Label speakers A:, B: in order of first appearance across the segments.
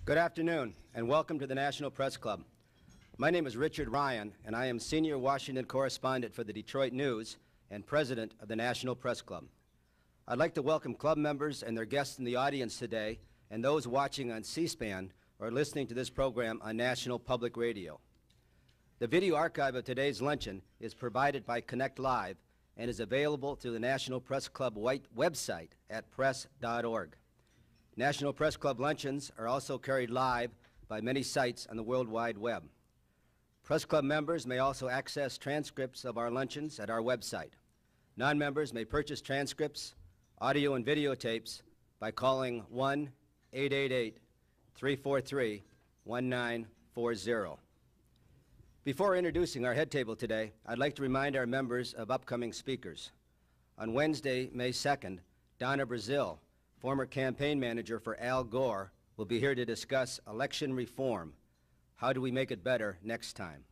A: Good afternoon, and welcome to the National Press Club. My name is Richard Ryan, and I am Senior Washington Correspondent for the Detroit News and President of the National Press Club. I'd like to welcome club members and their guests in the audience today, and those watching on C-SPAN or listening to this program on National Public Radio. The video archive of today's luncheon is provided by Connect Live and is available through the National Press Club website at press.org. National Press Club luncheons are also carried live by many sites on the World Wide Web. Press Club members may also access transcripts of our luncheons at our website. Non-members may purchase transcripts, audio and videotapes by calling 1-888-343-1940. Before introducing our head table today, I'd like to remind our members of upcoming speakers. On Wednesday, May 2nd, Donna Brazil, former campaign manager for Al Gore, will be here to discuss election reform. How do we make it better next time?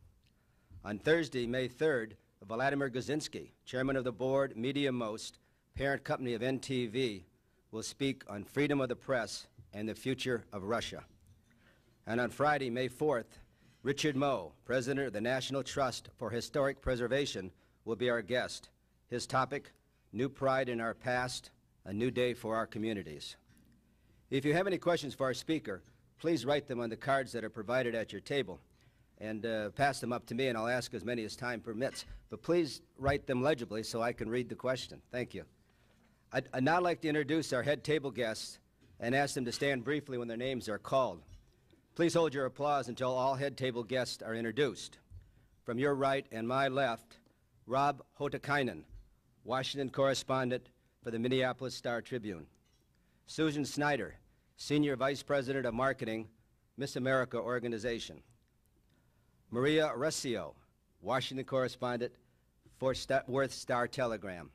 A: On Thursday, May 3rd, Vladimir Guzinski, chairman of the board, Media Most, parent company of NTV, will speak on freedom of the press and the future of Russia. And on Friday, May 4th, Richard Moe, president of the National Trust for Historic Preservation, will be our guest. His topic, New Pride in Our Past, a New Day for Our Communities. If you have any questions for our speaker, please write them on the cards that are provided at your table and pass them up to me, and I'll ask as many as time permits. But please write them legibly so I can read the question. Thank you. I'd now like to introduce our head table guests and ask them to stand briefly when their names are called. Please hold your applause until all head table guests are introduced. From your right and my left, Rob Hotakainen, Washington correspondent for the Minneapolis Star-Tribune. Susan Snyder, Senior Vice President of Marketing, Miss America Organization. Maria Recio, Washington correspondent for Worth Star-Telegram.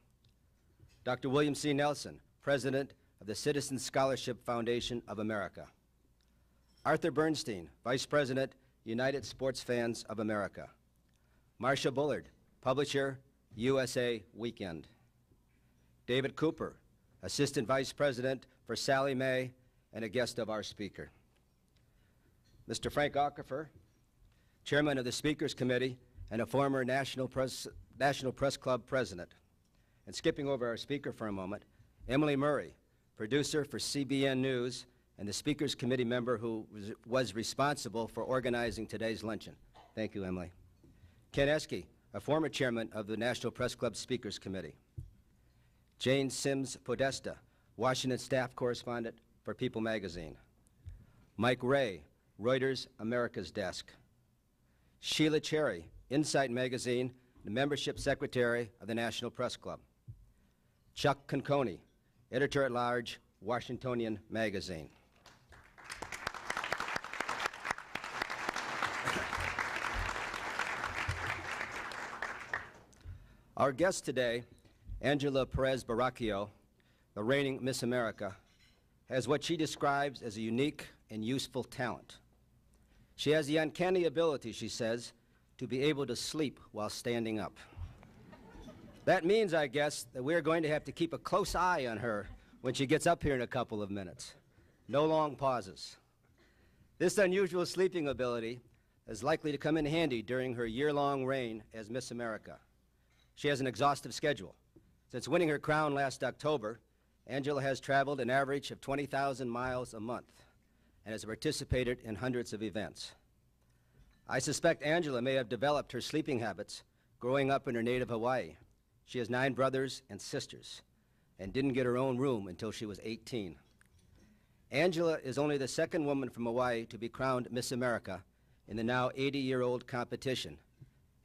A: Dr. William C. Nelson, President of the Citizen Scholarship Foundation of America. Arthur Bernstein, Vice President, United Sports Fans of America. Marcia Bullard, Publisher, USA Weekend. David Cooper, Assistant Vice President for Sallie Mae and a guest of our speaker. Mr. Frank Ockefer, Chairman of the Speakers Committee and a former National Press Club President. And skipping over our speaker for a moment, Emily Murray, producer for CBN News and the Speakers Committee member who was responsible for organizing today's luncheon. Thank you, Emily. Ken Esky, a former chairman of the National Press Club Speakers Committee. Jane Sims Podesta, Washington staff correspondent for People magazine. Mike Ray, Reuters America's Desk. Sheila Cherry, Insight magazine, the membership secretary of the National Press Club. Chuck Conconi, editor-at-large, Washingtonian magazine. Our guest today, Angela Perez Baraquio, the reigning Miss America, has what she describes as a unique and useful talent. She has the uncanny ability, she says, to be able to sleep while standing up. That means, I guess, that we're going to have to keep a close eye on her when she gets up here in a couple of minutes. No long pauses. This unusual sleeping ability is likely to come in handy during her year-long reign as Miss America. She has an exhaustive schedule. Since winning her crown last October, Angela has traveled an average of 20,000 miles a month and has participated in hundreds of events. I suspect Angela may have developed her sleeping habits growing up in her native Hawaii. She has 9 brothers and sisters and didn't get her own room until she was 18. Angela is only the second woman from Hawaii to be crowned Miss America in the now 80-year-old competition,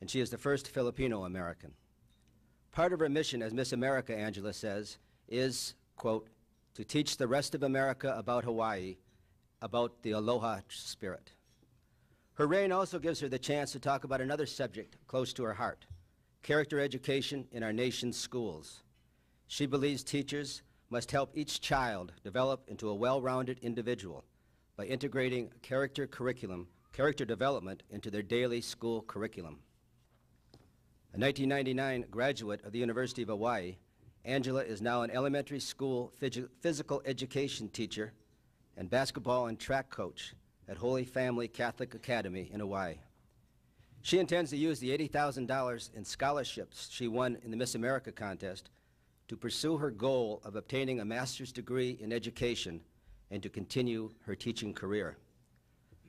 A: and she is the first Filipino American. Part of her mission as Miss America, Angela says, is, quote, to teach the rest of America about Hawaii, about the aloha spirit. Her reign also gives her the chance to talk about another subject close to her heart, character education in our nation's schools. She believes teachers must help each child develop into a well-rounded individual by integrating character development into their daily school curriculum. A 1999 graduate of the University of Hawaii, Angela is now an elementary school physical education teacher and basketball and track coach at Holy Family Catholic Academy in Hawaii. She intends to use the $80,000 in scholarships she won in the Miss America contest to pursue her goal of obtaining a master's degree in education and to continue her teaching career.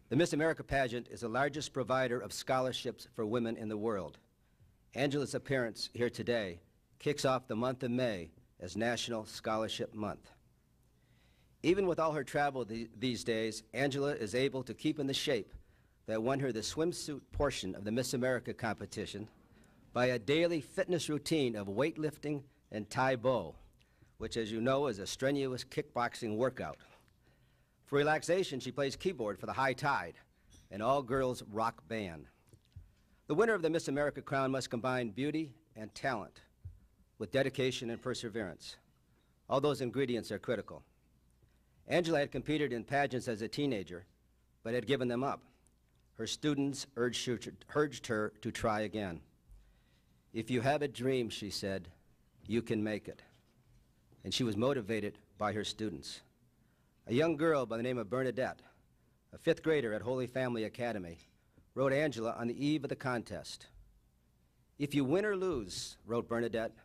A: The Miss America pageant is the largest provider of scholarships for women in the world. Angela's appearance here today kicks off the month of May as National Scholarship Month. Even with all her travel these days, Angela is able to keep in the shape that won her the swimsuit portion of the Miss America competition by a daily fitness routine of weightlifting and Tai Bo, which, as you know, is a strenuous kickboxing workout. For relaxation, she plays keyboard for the High Tide, an all-girls rock band. The winner of the Miss America crown must combine beauty and talent with dedication and perseverance. All those ingredients are critical. Angela had competed in pageants as a teenager, but had given them up. Her students urged her to try again. "If you have a dream," she said, "you can make it." And she was motivated by her students. A young girl by the name of Bernadette, a fifth grader at Holy Family Academy, wrote Angela on the eve of the contest. "If you win or lose," wrote Bernadette,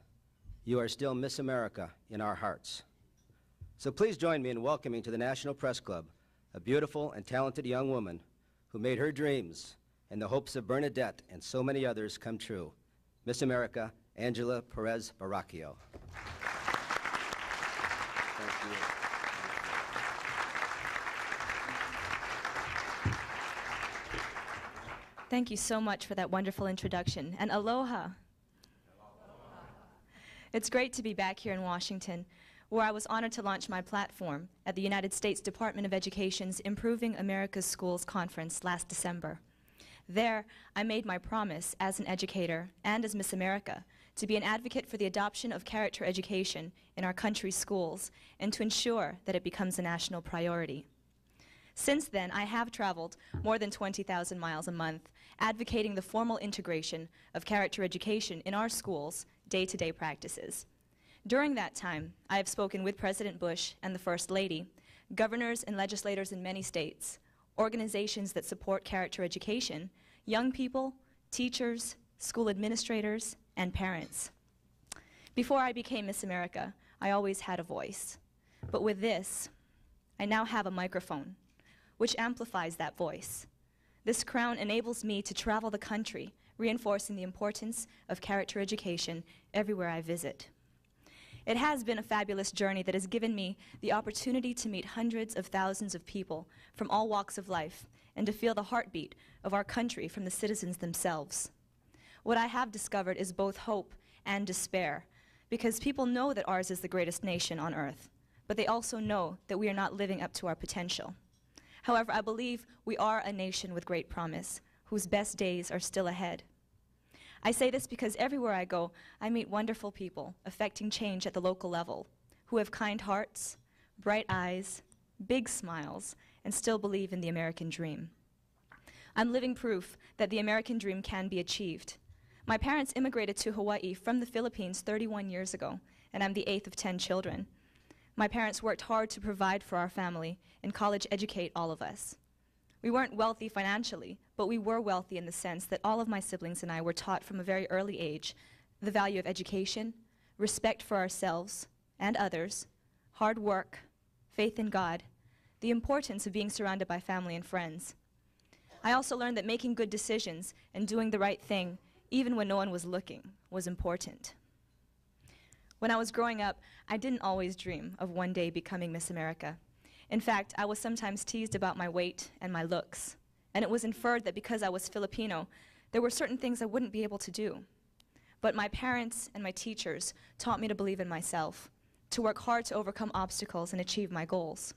A: "you are still Miss America in our hearts." So please join me in welcoming to the National Press Club a beautiful and talented young woman who made her dreams and the hopes of Bernadette and so many others come true. Miss America, Angela Perez Baraquio. Thank you.
B: Thank you so much for that wonderful introduction, and aloha. It's great to be back here in Washington, where I was honored to launch my platform at the United States Department of Education's Improving America's Schools Conference last December. There, I made my promise as an educator and as Miss America to be an advocate for the adoption of character education in our country's schools and to ensure that it becomes a national priority. Since then, I have traveled more than 20,000 miles a month advocating the formal integration of character education in our schools' day-to-day practices. During that time, I have spoken with President Bush and the First Lady, governors and legislators in many states, organizations that support character education, young people, teachers, school administrators, and parents. Before I became Miss America, I always had a voice. But with this, I now have a microphone, which amplifies that voice. This crown enables me to travel the country, reinforcing the importance of character education everywhere I visit. It has been a fabulous journey that has given me the opportunity to meet hundreds of thousands of people from all walks of life and to feel the heartbeat of our country from the citizens themselves. What I have discovered is both hope and despair, because people know that ours is the greatest nation on earth, but they also know that we are not living up to our potential. However, I believe we are a nation with great promise, whose best days are still ahead. I say this because everywhere I go, I meet wonderful people affecting change at the local level, who have kind hearts, bright eyes, big smiles, and still believe in the American dream. I'm living proof that the American dream can be achieved. My parents immigrated to Hawaii from the Philippines 31 years ago, and I'm the 8th of 10 children. My parents worked hard to provide for our family and college educate all of us. We weren't wealthy financially, but we were wealthy in the sense that all of my siblings and I were taught from a very early age the value of education, respect for ourselves and others, hard work, faith in God, the importance of being surrounded by family and friends. I also learned that making good decisions and doing the right thing, even when no one was looking, was important. When I was growing up, I didn't always dream of one day becoming Miss America. In fact, I was sometimes teased about my weight and my looks, and it was inferred that because I was Filipino, there were certain things I wouldn't be able to do. But my parents and my teachers taught me to believe in myself, to work hard to overcome obstacles and achieve my goals.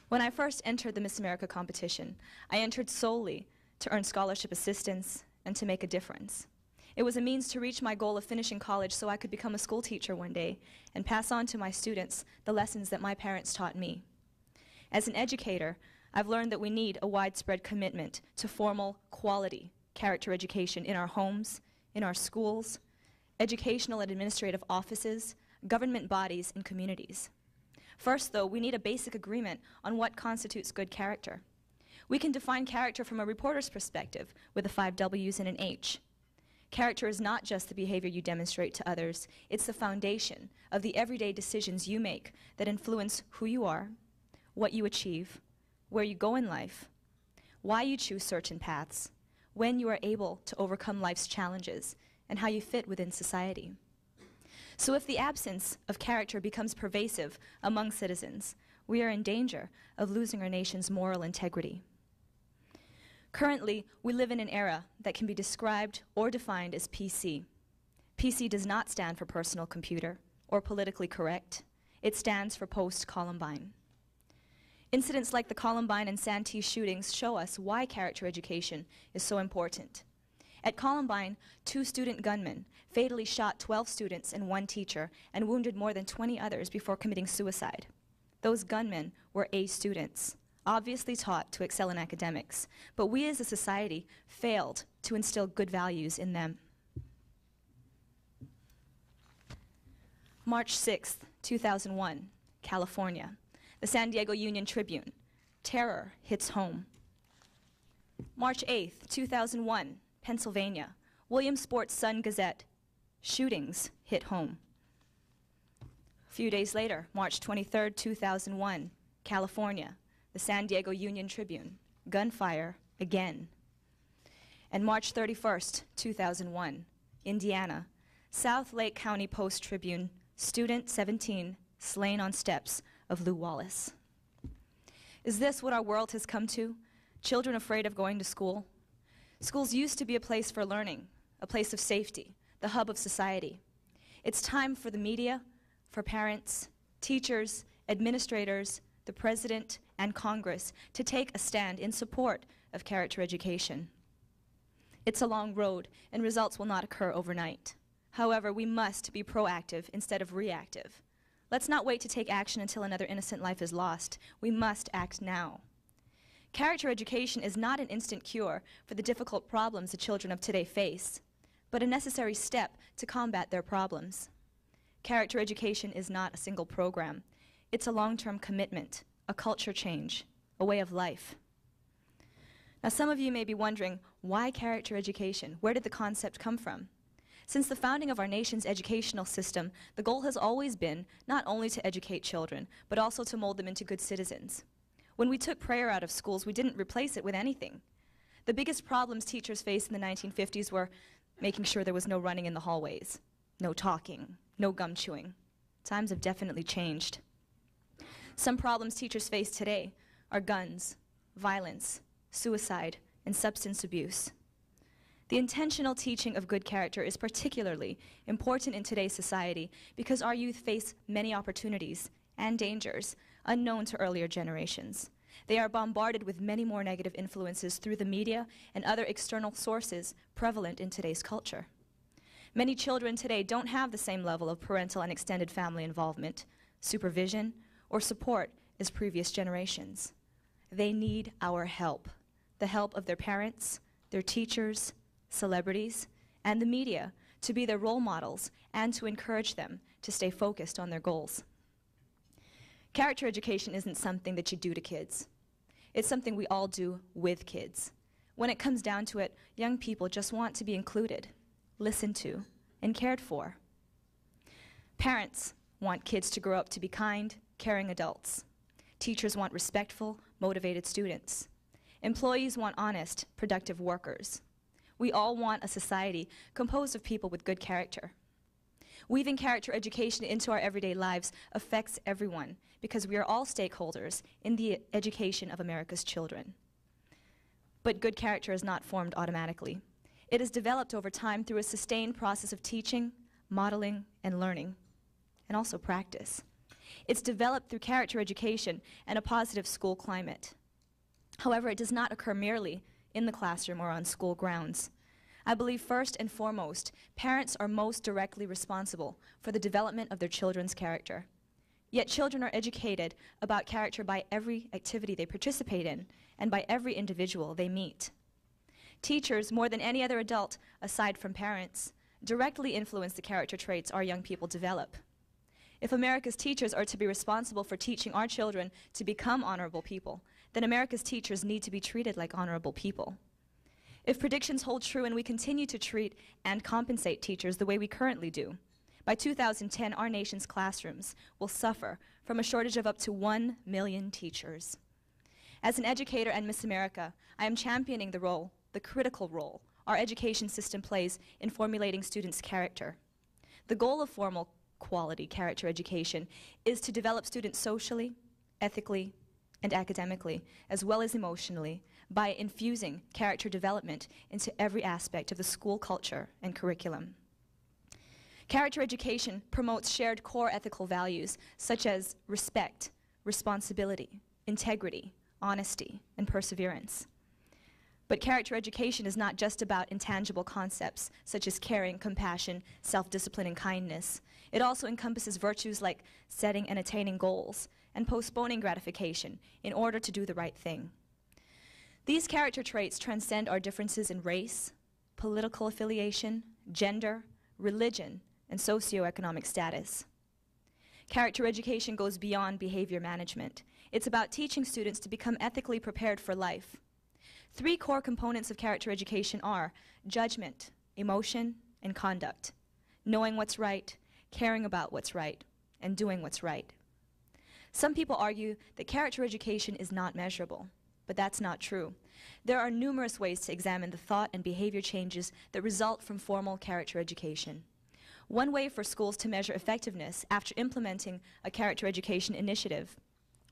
B: When I first entered the Miss America competition, I entered solely to earn scholarship assistance and to make a difference. It was a means to reach my goal of finishing college so I could become a school teacher one day and pass on to my students the lessons that my parents taught me. As an educator, I've learned that we need a widespread commitment to formal, quality character education in our homes, in our schools, educational and administrative offices, government bodies, and communities. First, though, we need a basic agreement on what constitutes good character. We can define character from a reporter's perspective with the 5 W's and an H. Character is not just the behavior you demonstrate to others, it's the foundation of the everyday decisions you make that influence who you are, what you achieve, where you go in life, why you choose certain paths, when you are able to overcome life's challenges, and how you fit within society. So if the absence of character becomes pervasive among citizens, we are in danger of losing our nation's moral integrity. Currently, we live in an era that can be described or defined as PC. PC does not stand for personal computer or politically correct. It stands for post-Columbine. Incidents like the Columbine and Santee shootings show us why character education is so important. At Columbine, 2 student gunmen fatally shot 12 students and 1 teacher and wounded more than 20 others before committing suicide. Those gunmen were A students, obviously taught to excel in academics, but we as a society failed to instill good values in them. March 6th, 2001, California. The San Diego Union Tribune. Terror hits home. March 8th, 2001, Pennsylvania. Williamsport's Sun-Gazette. Shootings hit home. A few days later, March 23rd, 2001, California. The San Diego Union Tribune. Gunfire again. And March 31st, 2001, Indiana. South Lake County Post-Tribune. Student 17 slain on steps of Lew Wallace. Is this what our world has come to? Children afraid of going to school? Schools used to be a place for learning, a place of safety, the hub of society. It's time for the media, for parents, teachers, administrators, the President, and Congress to take a stand in support of character education. It's a long road, and results will not occur overnight. However, we must be proactive instead of reactive. Let's not wait to take action until another innocent life is lost. We must act now. Character education is not an instant cure for the difficult problems the children of today face, but a necessary step to combat their problems. Character education is not a single program. It's a long-term commitment, a culture change, a way of life. Now, some of you may be wondering, why character education? Where did the concept come from? Since the founding of our nation's educational system, the goal has always been not only to educate children, but also to mold them into good citizens. When we took prayer out of schools, we didn't replace it with anything. The biggest problems teachers faced in the 1950s were making sure there was no running in the hallways, no talking, no gum chewing. Times have definitely changed. Some problems teachers face today are guns, violence, suicide, and substance abuse. The intentional teaching of good character is particularly important in today's society because our youth face many opportunities and dangers unknown to earlier generations. They are bombarded with many more negative influences through the media and other external sources prevalent in today's culture. Many children today don't have the same level of parental and extended family involvement, supervision, or support as previous generations. They need our help, the help of their parents, their teachers, celebrities, and the media to be their role models and to encourage them to stay focused on their goals. Character education isn't something that you do to kids. It's something we all do with kids. When it comes down to it, young people just want to be included, listened to, and cared for. Parents want kids to grow up to be kind, caring adults. Teachers want respectful, motivated students. Employees want honest, productive workers. We all want a society composed of people with good character. Weaving character education into our everyday lives affects everyone because we are all stakeholders in the education of America's children. But good character is not formed automatically. It is developed over time through a sustained process of teaching, modeling, and learning, and also practice. It's developed through character education and a positive school climate. However, it does not occur merely in the classroom or on school grounds. I believe first and foremost, parents are most directly responsible for the development of their children's character. Yet children are educated about character by every activity they participate in and by every individual they meet. Teachers, more than any other adult aside from parents, directly influence the character traits our young people develop. If America's teachers are to be responsible for teaching our children to become honorable people, then America's teachers need to be treated like honorable people. If predictions hold true and we continue to treat and compensate teachers the way we currently do, by 2010, our nation's classrooms will suffer from a shortage of up to 1 million teachers. As an educator and Miss America, I am championing the role, the critical role, our education system plays in formulating students' character. The goal of formal quality character education is to develop students socially, ethically, and academically, as well as emotionally, by infusing character development into every aspect of the school culture and curriculum. Character education promotes shared core ethical values such as respect, responsibility, integrity, honesty, and perseverance. But character education is not just about intangible concepts such as caring, compassion, self-discipline, and kindness. It also encompasses virtues like setting and attaining goals and postponing gratification in order to do the right thing. These character traits transcend our differences in race, political affiliation, gender, religion, and socioeconomic status. Character education goes beyond behavior management. It's about teaching students to become ethically prepared for life. 3 core components of character education are judgment, emotion, and conduct. Knowing what's right, caring about what's right, and doing what's right. Some people argue that character education is not measurable, but that's not true. There are numerous ways to examine the thought and behavior changes that result from formal character education. One way for schools to measure effectiveness after implementing a character education initiative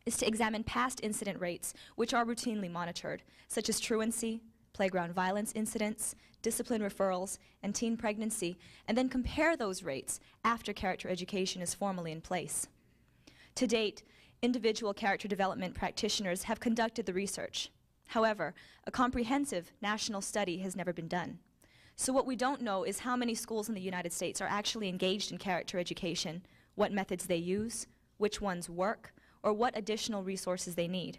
B: is to examine past incident rates, which are routinely monitored, such as truancy, playground violence incidents, discipline referrals, and teen pregnancy, and then compare those rates after character education is formally in place. To date, individual character development practitioners have conducted the research. However, a comprehensive national study has never been done. So what we don't know is how many schools in the United States are actually engaged in character education, what methods they use, which ones work, or what additional resources they need.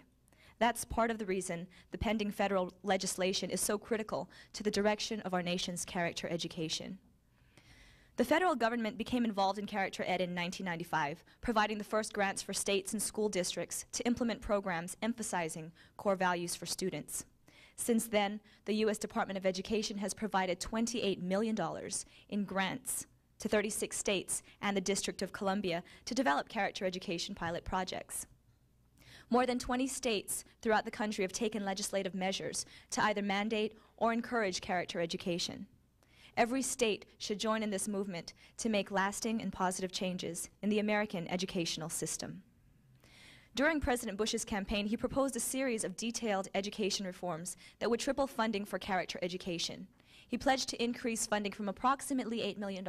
B: That's part of the reason the pending federal legislation is so critical to the direction of our nation's character education. The federal government became involved in character ed in 1995, providing the first grants for states and school districts to implement programs emphasizing core values for students. Since then, the U.S. Department of Education has provided $28 million in grants to 36 states and the District of Columbia to develop character education pilot projects. More than 20 states throughout the country have taken legislative measures to either mandate or encourage character education. Every state should join in this movement to make lasting and positive changes in the American educational system. During President Bush's campaign, he proposed a series of detailed education reforms that would triple funding for character education. He pledged to increase funding from approximately $8 million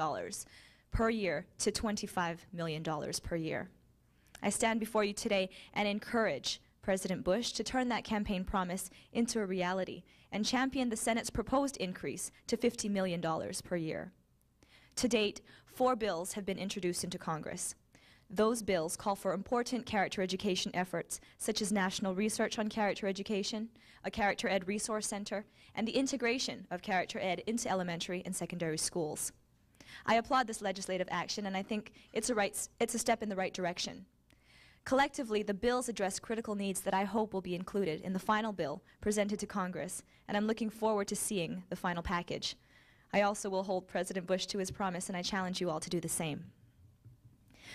B: per year to $25 million per year. I stand before you today and encourage President Bush to turn that campaign promise into a reality and champion the Senate's proposed increase to $50 million per year. To date, 4 bills have been introduced into Congress. Those bills call for important character education efforts, such as national research on character education, a Character Ed Resource Center, and the integration of character ed into elementary and secondary schools. I applaud this legislative action, and I think it's a step in the right direction. Collectively, the bills address critical needs that I hope will be included in the final bill presented to Congress, and I'm looking forward to seeing the final package. I also will hold President Bush to his promise, and I challenge you all to do the same.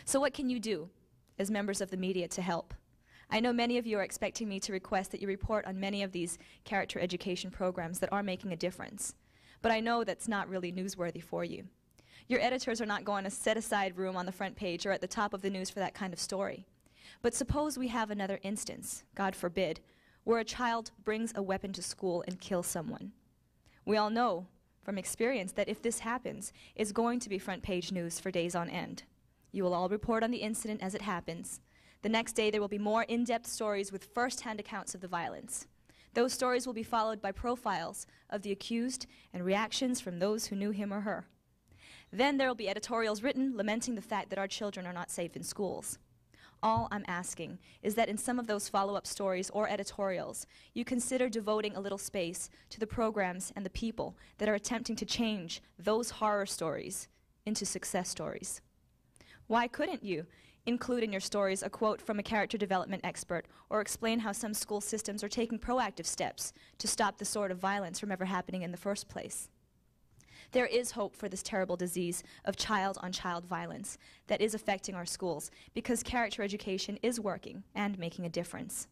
B: So what can you do as members of the media to help? I know many of you are expecting me to request that you report on many of these character education programs that are making a difference, but I know that's not really newsworthy for you. Your editors are not going to set aside room on the front page or at the top of the news for that kind of story. But suppose we have another instance, God forbid, where a child brings a weapon to school and kills someone. We all know from experience that if this happens, it's going to be front page news for days on end. You will all report on the incident as it happens. The next day there will be more in-depth stories with first-hand accounts of the violence. Those stories will be followed by profiles of the accused and reactions from those who knew him or her. Then there will be editorials written lamenting the fact that our children are not safe in schools. All I'm asking is that in some of those follow-up stories or editorials, you consider devoting a little space to the programs and the people that are attempting to change those horror stories into success stories. Why couldn't you include in your stories a quote from a character development expert or explain how some school systems are taking proactive steps to stop the sort of violence from ever happening in the first place? There is hope for this terrible disease of child-on-child violence that is affecting our schools because character education is working and making a difference.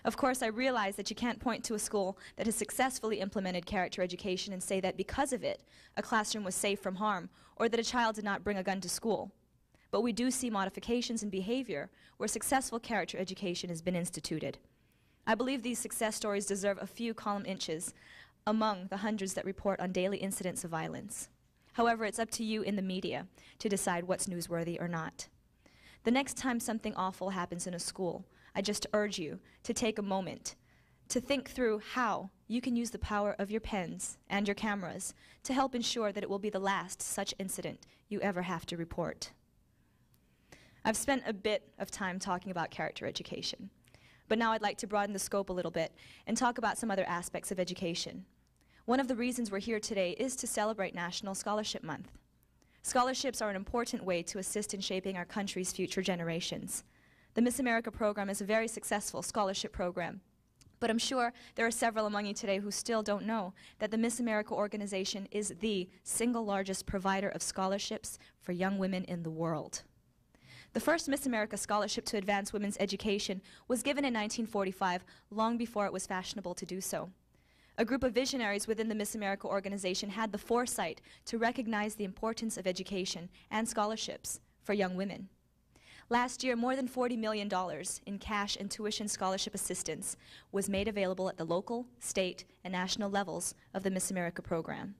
B: Of course, I realize that you can't point to a school that has successfully implemented character education and say that because of it, a classroom was safe from harm or that a child did not bring a gun to school. But we do see modifications in behavior where successful character education has been instituted. I believe these success stories deserve a few column inches among the hundreds that report on daily incidents of violence. However, it's up to you in the media to decide what's newsworthy or not. The next time something awful happens in a school, I just urge you to take a moment to think through how you can use the power of your pens and your cameras to help ensure that it will be the last such incident you ever have to report. I've spent a bit of time talking about character education, but now I'd like to broaden the scope a little bit and talk about some other aspects of education. One of the reasons we're here today is to celebrate National Scholarship Month. Scholarships are an important way to assist in shaping our country's future generations. The Miss America program is a very successful scholarship program, but I'm sure there are several among you today who still don't know that the Miss America organization is the single largest provider of scholarships for young women in the world. The first Miss America scholarship to advance women's education was given in 1945, long before it was fashionable to do so. A group of visionaries within the Miss America organization had the foresight to recognize the importance of education and scholarships for young women. Last year, more than $40 million in cash and tuition scholarship assistance was made available at the local, state, and national levels of the Miss America program.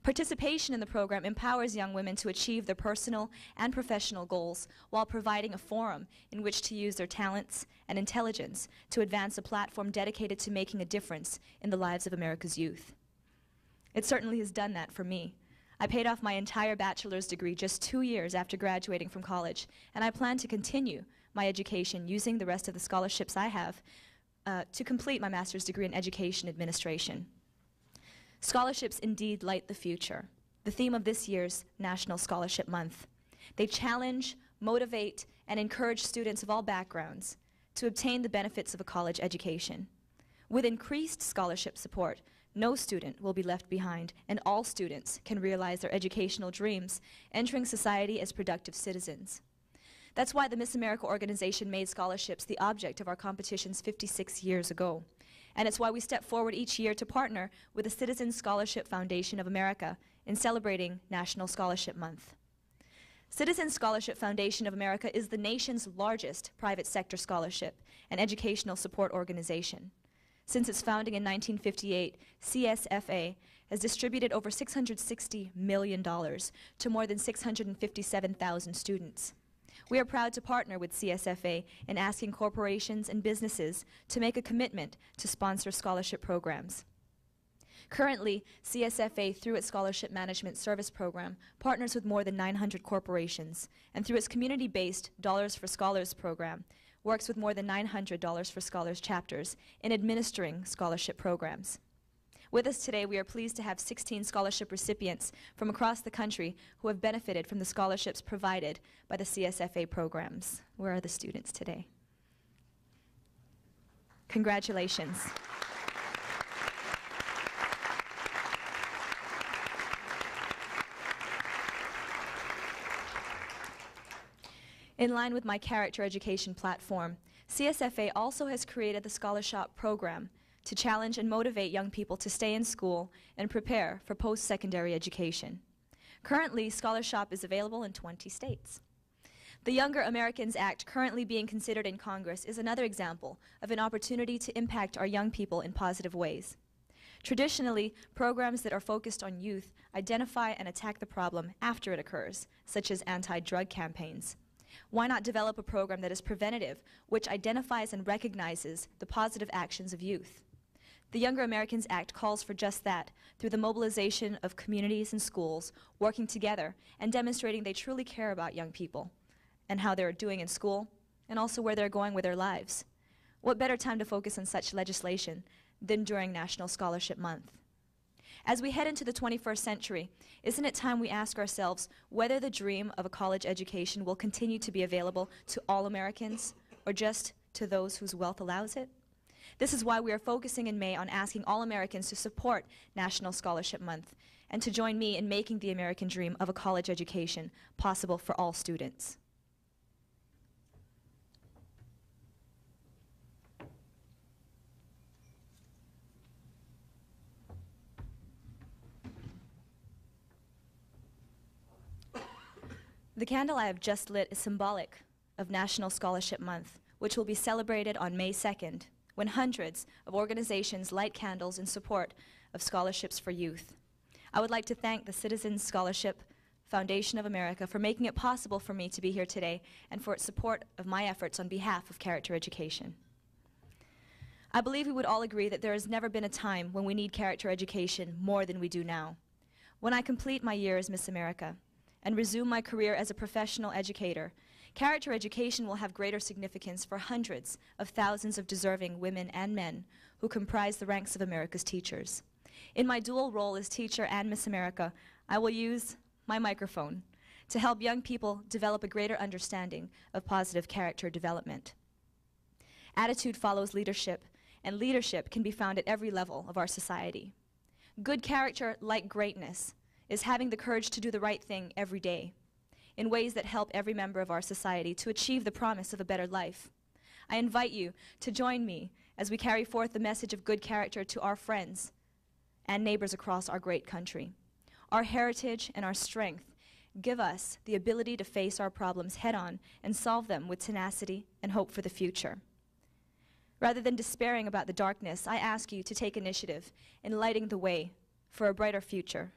B: Participation in the program empowers young women to achieve their personal and professional goals while providing a forum in which to use their talents and intelligence to advance a platform dedicated to making a difference in the lives of America's youth. It certainly has done that for me. I paid off my entire bachelor's degree just 2 years after graduating from college, and I plan to continue my education using the rest of the scholarships I have to complete my master's degree in education administration. Scholarships indeed light the future, the theme of this year's National Scholarship Month. They challenge, motivate, and encourage students of all backgrounds to obtain the benefits of a college education. With increased scholarship support, no student will be left behind, and all students can realize their educational dreams, entering society as productive citizens. That's why the Miss America organization made scholarships the object of our competitions 56 years ago. And it's why we step forward each year to partner with the Citizen Scholarship Foundation of America in celebrating National Scholarship Month. Citizen Scholarship Foundation of America is the nation's largest private sector scholarship and educational support organization. Since its founding in 1958, CSFA has distributed over $660 million to more than 657,000 students. We are proud to partner with CSFA in asking corporations and businesses to make a commitment to sponsor scholarship programs. Currently, CSFA, through its Scholarship Management Service Program, partners with more than 900 corporations, and through its community-based Dollars for Scholars program, works with more than 900 Dollars for Scholars chapters in administering scholarship programs. With us today, we are pleased to have 16 scholarship recipients from across the country who have benefited from the scholarships provided by the CSFA programs. Where are the students today? Congratulations. In line with my character education platform, CSFA also has created the Scholarship program to challenge and motivate young people to stay in school and prepare for post-secondary education. Currently, Scholarship is available in 20 states. The Younger Americans Act currently being considered in Congress is another example of an opportunity to impact our young people in positive ways. Traditionally, programs that are focused on youth identify and attack the problem after it occurs, such as anti-drug campaigns. Why not develop a program that is preventative, which identifies and recognizes the positive actions of youth? The Younger Americans Act calls for just that, through the mobilization of communities and schools working together and demonstrating they truly care about young people and how they're doing in school and also where they're going with their lives. What better time to focus on such legislation than during National Scholarship Month? As we head into the 21st century, isn't it time we ask ourselves whether the dream of a college education will continue to be available to all Americans or just to those whose wealth allows it? This is why we are focusing in May on asking all Americans to support National Scholarship Month and to join me in making the American dream of a college education possible for all students. The candle I have just lit is symbolic of National Scholarship Month, which will be celebrated on May 2nd, when hundreds of organizations light candles in support of scholarships for youth. I would like to thank the Citizens Scholarship Foundation of America for making it possible for me to be here today and for its support of my efforts on behalf of character education. I believe we would all agree that there has never been a time when we need character education more than we do now. When I complete my year as Miss America and resume my career as a professional educator, character education will have greater significance for hundreds of thousands of deserving women and men who comprise the ranks of America's teachers. In my dual role as teacher and Miss America, I will use my microphone to help young people develop a greater understanding of positive character development. Attitude follows leadership, and leadership can be found at every level of our society. Good character, like greatness, is having the courage to do the right thing every day in ways that help every member of our society to achieve the promise of a better life. I invite you to join me as we carry forth the message of good character to our friends and neighbors across our great country. Our heritage and our strength give us the ability to face our problems head-on and solve them with tenacity and hope for the future. Rather than despairing about the darkness, I ask you to take initiative in lighting the way for a brighter future,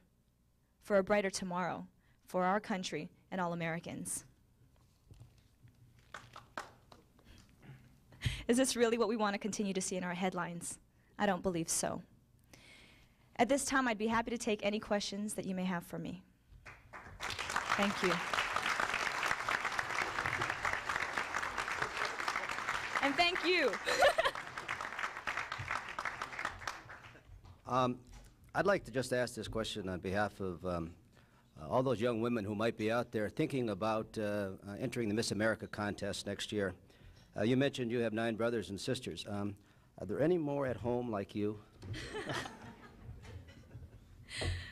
B: for a brighter tomorrow, for our country and all Americans. Is this really what we want to continue to see in our headlines? I don't believe so. At this time, I'd be happy to take any questions that you may have for me. Thank you. And thank you.
A: I'd like to just ask this question on behalf of all those young women who might be out there thinking about entering the Miss America contest next year. You mentioned you have 9 brothers and sisters. Are there any more at home like you?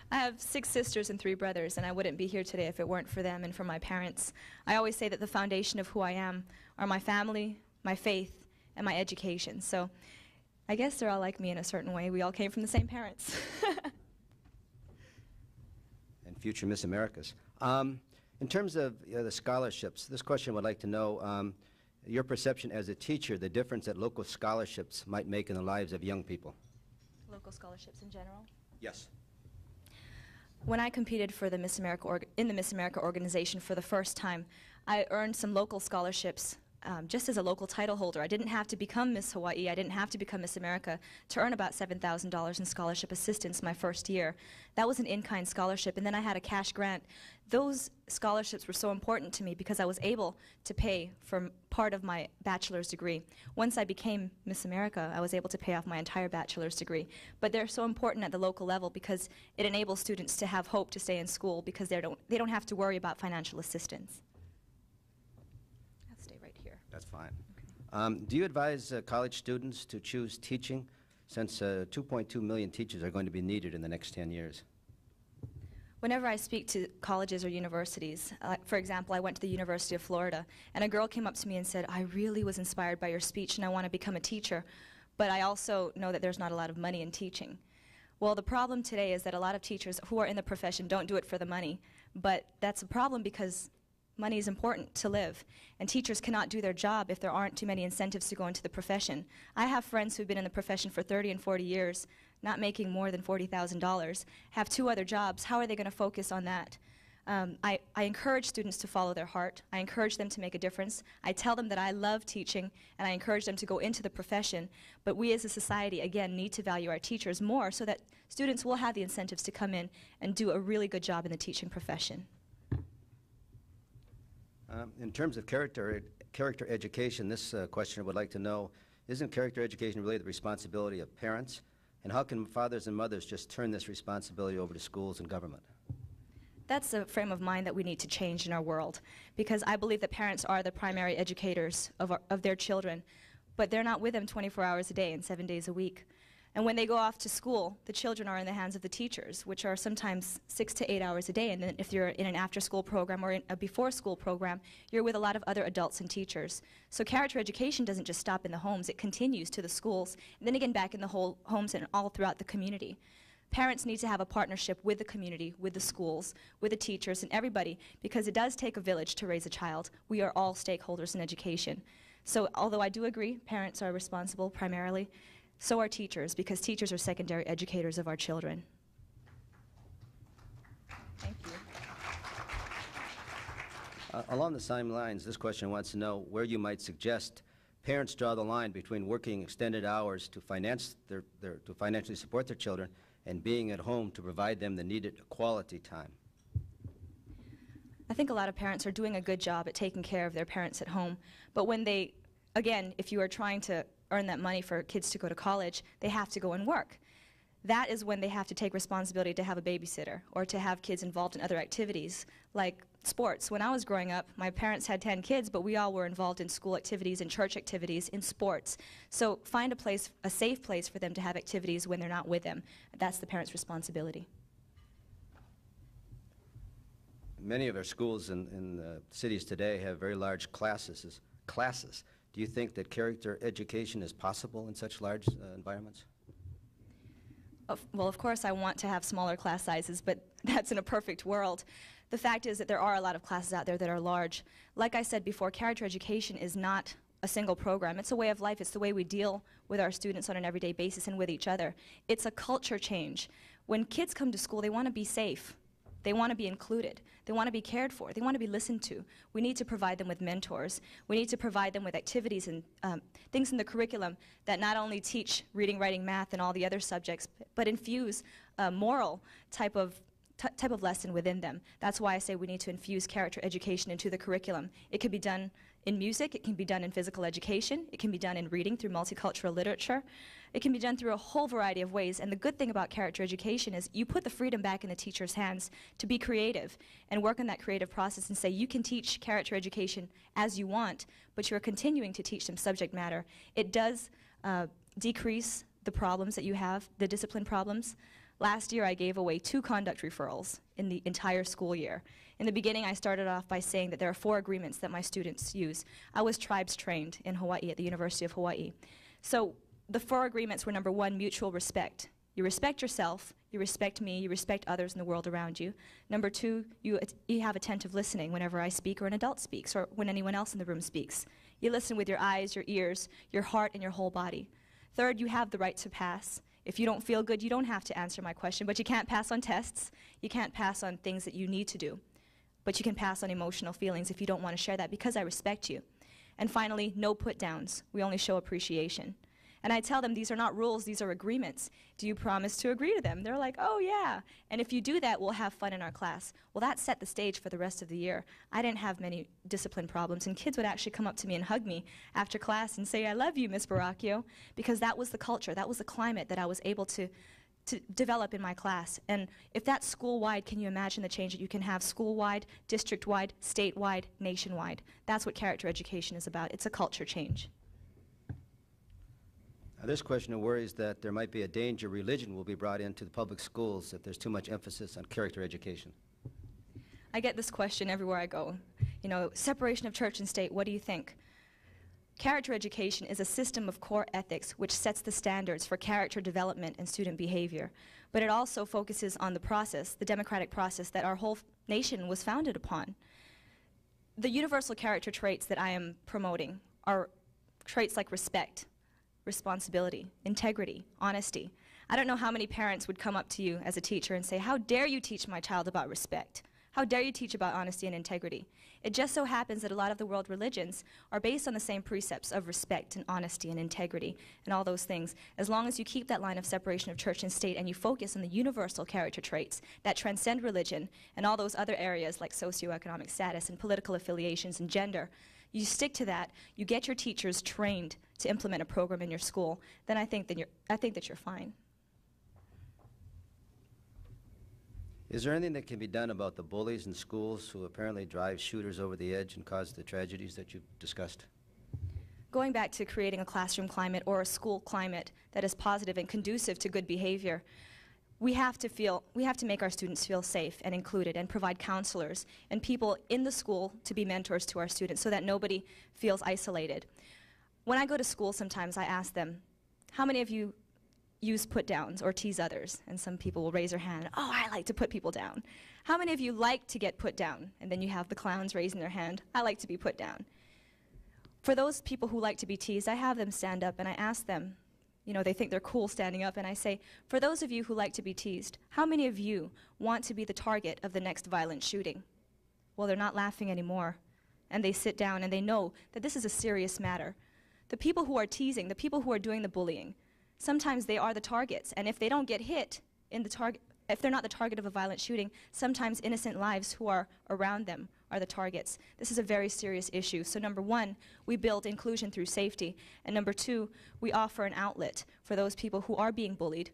B: I have 6 sisters and 3 brothers, and I wouldn't be here today if it weren't for them and for my parents. I always say that the foundation of who I am are my family, my faith, and my education. So I guess they're all like me in a certain way. We all came from the same parents.
A: And future Miss Americas. In terms of the scholarships, this question would like to know your perception as a teacher, the difference that local scholarships might make in the lives of young people.
B: Local scholarships in general?
A: Yes.
B: When I competed for the Miss America in the Miss America organization for the first time, I earned some local scholarships just as a local title holder. I didn't have to become Miss Hawaii, I didn't have to become Miss America to earn about $7,000 in scholarship assistance my first year. That was an in-kind scholarship, and then I had a cash grant. Those scholarships were so important to me because I was able to pay for part of my bachelor's degree. Once I became Miss America, I was able to pay off my entire bachelor's degree. But they're so important at the local level because it enables students to have hope to stay in school because they don't have to worry about financial assistance.
A: That's fine. Okay. Do you advise college students to choose teaching since 2.2 million teachers are going to be needed in the next 10 years?
B: Whenever I speak to colleges or universities, for example, I went to the University of Florida, and a girl came up to me and said, I really was inspired by your speech and I want to become a teacher, but I also know that there's not a lot of money in teaching. Well, the problem today is that a lot of teachers who are in the profession don't do it for the money, but that's a problem because money is important to live, and teachers cannot do their job if there aren't too many incentives to go into the profession. I have friends who've been in the profession for 30 and 40 years, not making more than $40,000, have 2 other jobs. How are they going to focus on that? I encourage students to follow their heart. I encourage them to make a difference. I tell them that I love teaching, and I encourage them to go into the profession. But we as a society, again, need to value our teachers more so that students will have the incentives to come in and do a really good job in the teaching profession.
A: In terms of character education, this questioner would like to know, isn't character education really the responsibility of parents And how can fathers and mothers just turn this responsibility over to schools and government?
B: That's a frame of mind that we need to change in our world, because I believe that parents are the primary educators of their children, but they're not with them 24 hours a day and 7 days a week. And when they go off to school, the children are in the hands of the teachers, which are sometimes 6 to 8 hours a day. And then if you're in an after-school program or in a before-school program, you're with a lot of other adults and teachers. So character education doesn't just stop in the homes, it continues to the schools, and then again back in the whole homes and all throughout the community. Parents need to have a partnership with the community, with the schools, with the teachers, and everybody, because it does take a village to raise a child. We are all stakeholders in education. So although I do agree parents are responsible primarily, so are teachers, because teachers are secondary educators of our children. Thank you.
A: Along the same lines, this question wants to know where you might suggest parents draw the line between working extended hours to financially support their children and being at home to provide them the needed quality time.
B: I think a lot of parents are doing a good job at taking care of their parents at home, but when they, again, if you are trying to earn that money for kids to go to college, they have to go and work. That is when they have to take responsibility to have a babysitter or to have kids involved in other activities like sports. When I was growing up, my parents had 10 kids, but we all were involved in school activities and church activities, in sports. So find a place, a safe place for them to have activities when they're not with them. That's the parent's responsibility.
A: Many of our schools in cities today have very large classes. Do you think that character education is possible in such large environments?
B: Well, of course, I want to have smaller class sizes, but that's in a perfect world. The fact is that there are a lot of classes out there that are large. Like I said before, character education is not a single program. It's a way of life. It's the way we deal with our students on an everyday basis and with each other. It's a culture change. When kids come to school, they want to be safe. They want to be included. They want to be cared for. They want to be listened to. We need to provide them with mentors. We need to provide them with activities and things in the curriculum that not only teach reading, writing, math, and all the other subjects, but infuse a moral type of lesson within them. That's why I say we need to infuse character education into the curriculum. It can be done in music. It can be done in physical education. It can be done in reading through multicultural literature. It can be done through a whole variety of ways. And the good thing about character education is you put the freedom back in the teacher's hands to be creative and work on that creative process and say you can teach character education as you want, but you're continuing to teach them subject matter. It does decrease the problems that you have, the discipline problems. Last year I gave away 2 conduct referrals in the entire school year. In the beginning I started off by saying that there are 4 agreements that my students use. I was tribes trained in Hawaii at the University of Hawaii. So the 4 agreements were: number 1, mutual respect. You respect yourself, you respect me, you respect others in the world around you. Number 2, you have attentive listening whenever I speak or an adult speaks or when anyone else in the room speaks. You listen with your eyes, your ears, your heart, and your whole body. Third, you have the right to pass. If you don't feel good, you don't have to answer my question, but you can't pass on tests. You can't pass on things that you need to do. But you can pass on emotional feelings if you don't want to share that, because I respect you. And finally, no put-downs. We only show appreciation. And I tell them these are not rules, these are agreements. Do you promise to agree to them? They're like, oh yeah. And if you do that, we'll have fun in our class. Well, that set the stage for the rest of the year. I didn't have many discipline problems, and kids would actually come up to me and hug me after class and say, I love you, Miss Baraquio, because that was the culture, that was the climate that I was able to develop in my class. And if that's school-wide, can you imagine the change that you can have school-wide, district-wide, statewide, nationwide? That's what character education is about. It's a culture change.
A: This question worries that there might be a danger religion will be brought into the public schools if there's too much emphasis on character education.
B: I get this question everywhere I go. You know, separation of church and state, what do you think? Character education is a system of core ethics which sets the standards for character development and student behavior. But it also focuses on the process, the democratic process that our whole nation was founded upon. The universal character traits that I am promoting are traits like respect, responsibility, integrity, honesty. I don't know how many parents would come up to you as a teacher and say, how dare you teach my child about respect? How dare you teach about honesty and integrity? It just so happens that a lot of the world religions are based on the same precepts of respect and honesty and integrity and all those things. As long as you keep that line of separation of church and state and you focus on the universal character traits that transcend religion and all those other areas like socioeconomic status and political affiliations and gender, you stick to that, you get your teachers trained to implement a program in your school, then I think that you're fine.
A: Is there anything that can be done about the bullies in schools who apparently drive shooters over the edge and cause the tragedies that you've discussed?
B: Going back to creating a classroom climate or a school climate that is positive and conducive to good behavior, we have to make our students feel safe and included and provide counselors and people in the school to be mentors to our students so that nobody feels isolated. When I go to school sometimes I ask them, how many of you use put-downs or tease others? And some people will raise their hand, oh, I like to put people down. How many of you like to get put down? And then you have the clowns raising their hand, I like to be put down. For those people who like to be teased, I have them stand up and I ask them, you know, they think they're cool standing up, and I say, for those of you who like to be teased, how many of you want to be the target of the next violent shooting? Well, they're not laughing anymore, and they sit down and they know that this is a serious matter. The people who are teasing, the people who are doing the bullying, sometimes they are the targets, and if they don't get hit in the target, if they're not the target of a violent shooting, sometimes innocent lives who are around them are the targets. This is a very serious issue. So number one, we build inclusion through safety. And number two, we offer an outlet for those people who are being bullied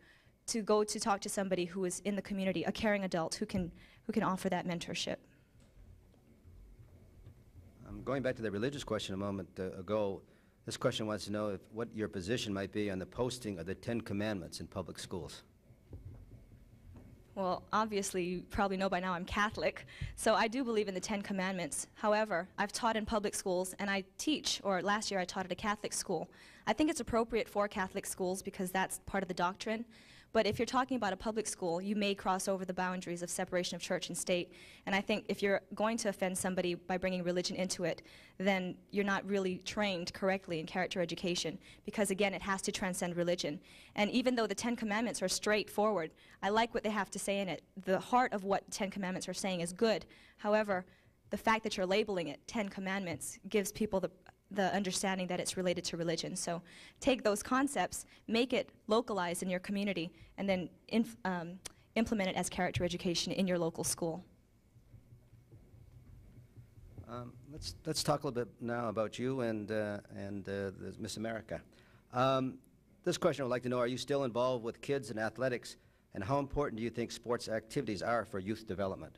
B: to go to talk to somebody who is in the community, a caring adult who can offer that mentorship.
A: Going back to the religious question a moment ago, this question wants to know what your position might be on the posting of the 10 Commandments in public schools.
B: Well, obviously, you probably know by now I'm Catholic, so I do believe in the 10 Commandments. However, I've taught in public schools, and I teach, or last year I taught at a Catholic school. I think it's appropriate for Catholic schools because that's part of the doctrine. But if you're talking about a public school, you may cross over the boundaries of separation of church and state. And I think if you're going to offend somebody by bringing religion into it, then you're not really trained correctly in character education, because again, it has to transcend religion. And even though the 10 Commandments are straightforward, I like what they have to say in it. The heart of what 10 Commandments are saying is good. However, the fact that you're labeling it 10 Commandments gives people the understanding that it's related to religion. So take those concepts, make it localized in your community, and then implement it as character education in your local school.
A: Let's talk a little bit now about you and Miss America. This question I would like to know, are you still involved with kids in athletics, and how important do you think sports activities are for youth development?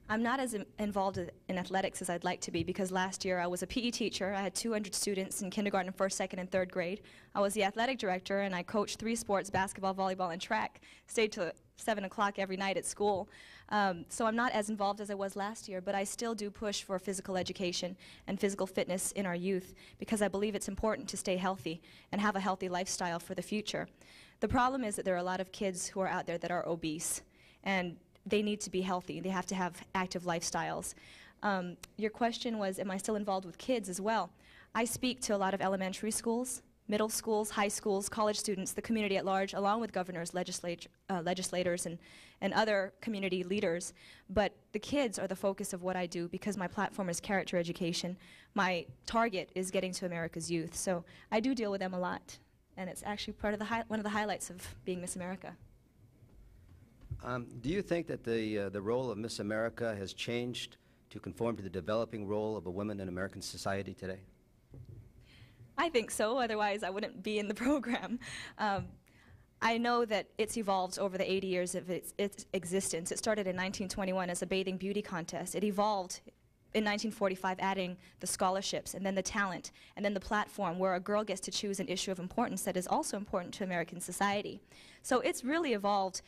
B: I'm not as involved in athletics as I'd like to be, because last year I was a PE teacher. I had 200 students in kindergarten, first, second, and third grade. I was the athletic director, and I coached 3 sports, basketball, volleyball, and track. Stayed till 7 o'clock every night at school. So I'm not as involved as I was last year, but I still do push for physical education and physical fitness in our youth, because I believe it's important to stay healthy and have a healthy lifestyle for the future. The problem is that there are a lot of kids who are out there that are obese, and they need to be healthy. They have to have active lifestyles. Your question was, am I still involved with kids as well? I speak to a lot of elementary schools, middle schools, high schools, college students, the community at large, along with governors, legislators, and other community leaders. But the kids are the focus of what I do, because my platform is character education. My target is getting to America's youth. So I do deal with them a lot. And it's actually part of one of the highlights of being Miss America.
A: Do you think that the role of Miss America has changed to conform to the developing role of a woman in American society today?
B: I think so, otherwise I wouldn't be in the program. I know that it's evolved over the 80 years of its existence. It started in 1921 as a bathing beauty contest. It evolved in 1945, adding the scholarships, and then the talent, and then the platform where a girl gets to choose an issue of importance that is also important to American society. So it's really evolved.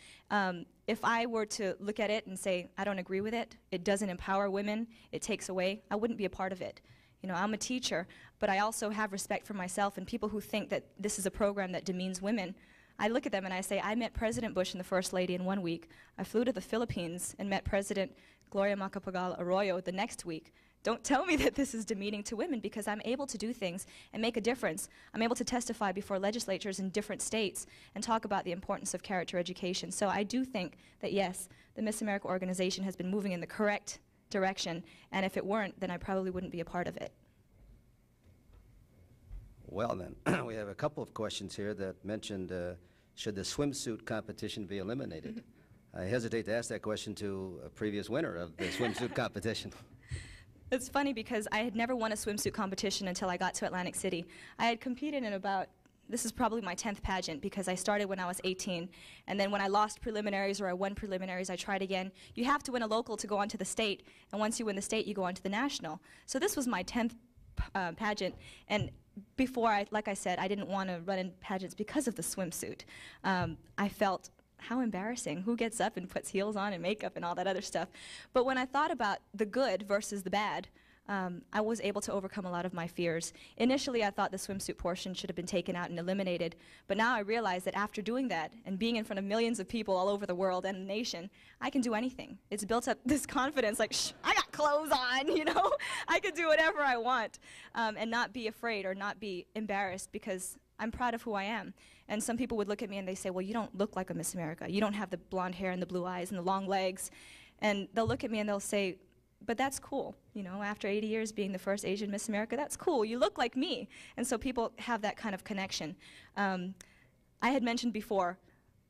B: If I were to look at it and say, I don't agree with it, it doesn't empower women, it takes away, I wouldn't be a part of it. You know, I'm a teacher, but I also have respect for myself, and people who think that this is a program that demeans women, I look at them and I say, I met President Bush and the First Lady in 1 week. I flew to the Philippines and met President Gloria Macapagal Arroyo the next week. Don't tell me that this is demeaning to women, because I'm able to do things and make a difference. I'm able to testify before legislatures in different states and talk about the importance of character education. So I do think that, yes, the Miss America organization has been moving in the correct direction, and if it weren't, then I probably wouldn't be a part of it.
A: Well then, we have a couple of questions here that mentioned, should the swimsuit competition be eliminated? I hesitate to ask that question to a previous winner of the swimsuit competition.
B: It's funny because I had never won a swimsuit competition until I got to Atlantic City. I had competed in about this is probably my 10th pageant because I started when I was 18, and then when I lost preliminaries or I won preliminaries, I tried again. You have to win a local to go on to the state, and once you win the state, you go on to the national. So this was my 10th pageant, and before, like I said, I didn't want to run in pageants because of the swimsuit. I felt, how embarrassing. Who gets up and puts heels on and makeup and all that other stuff? But when I thought about the good versus the bad, I was able to overcome a lot of my fears. Initially, I thought the swimsuit portion should have been taken out and eliminated, but now I realize that after doing that and being in front of millions of people all over the world and the nation, I can do anything. It's built up this confidence, like, shh, I got clothes on, you know? I can do whatever I want, and not be afraid or not be embarrassed because I'm proud of who I am. And some people would look at me and they say, well, you don't look like a Miss America. You don't have the blonde hair and the blue eyes and the long legs. And they'll look at me and they'll say, but that's cool, you know, after 80 years being the first Asian Miss America, that's cool, you look like me. And so people have that kind of connection. I had mentioned before,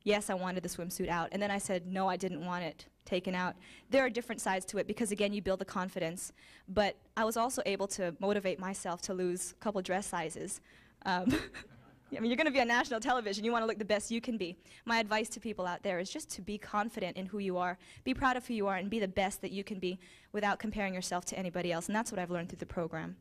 B: yes, I wanted the swimsuit out, and then I said, no, I didn't want it taken out. There are different sides to it because, again, you build the confidence, but I was also able to motivate myself to lose a couple dress sizes. I mean, you're going to be on national television. You want to look the best you can be. My advice to people out there is just to be confident in who you are, be proud of who you are, and be the best that you can be without comparing yourself to anybody else. And that's what I've learned through the program.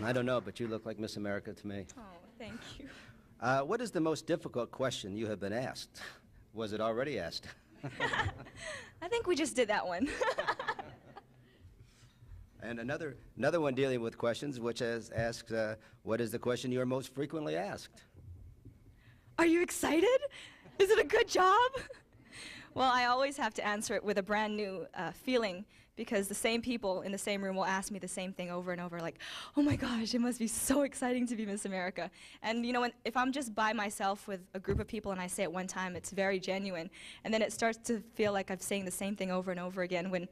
A: I don't know, but you look like Miss America to me.
B: Oh, thank you.
A: What is the most difficult question you have been asked? Was it already asked?
B: I think we just did that one.
A: And another one dealing with questions, which asks, what is the question you are most frequently asked?
B: Are you excited? Is it a good job? Well, I always have to answer it with a brand new feeling because the same people in the same room will ask me the same thing over and over, like, oh my gosh, it must be so exciting to be Miss America. And you know, if I'm just by myself with a group of people and I say it one time, it's very genuine. And then it starts to feel like I'm saying the same thing over and over again when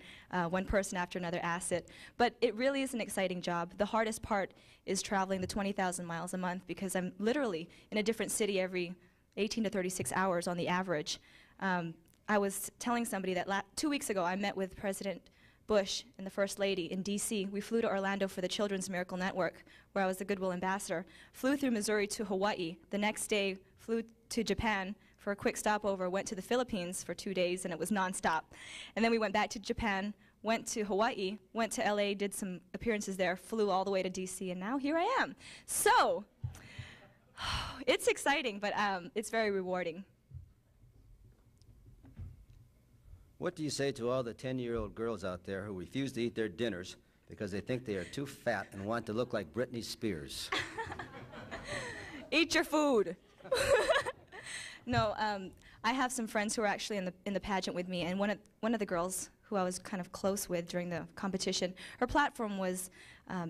B: one person after another asks it. But it really is an exciting job. The hardest part is traveling the 20,000 miles a month because I'm literally in a different city every 18 to 36 hours on the average. I was telling somebody that 2 weeks ago I met with President Bush and the First Lady in D.C. We flew to Orlando for the Children's Miracle Network, where I was the Goodwill Ambassador, flew through Missouri to Hawaii. The next day, flew to Japan for a quick stopover, went to the Philippines for 2 days, and it was nonstop. And then we went back to Japan, went to Hawaii, went to L.A., did some appearances there, flew all the way to D.C., and now here I am. So, it's exciting, but it's very rewarding.
A: What do you say to all the 10-year-old girls out there who refuse to eat their dinners because they think they are too fat and want to look like Britney Spears?
B: Eat your food. No, I have some friends who are actually in the pageant with me, and one of the girls who I was kind of close with during the competition, her platform was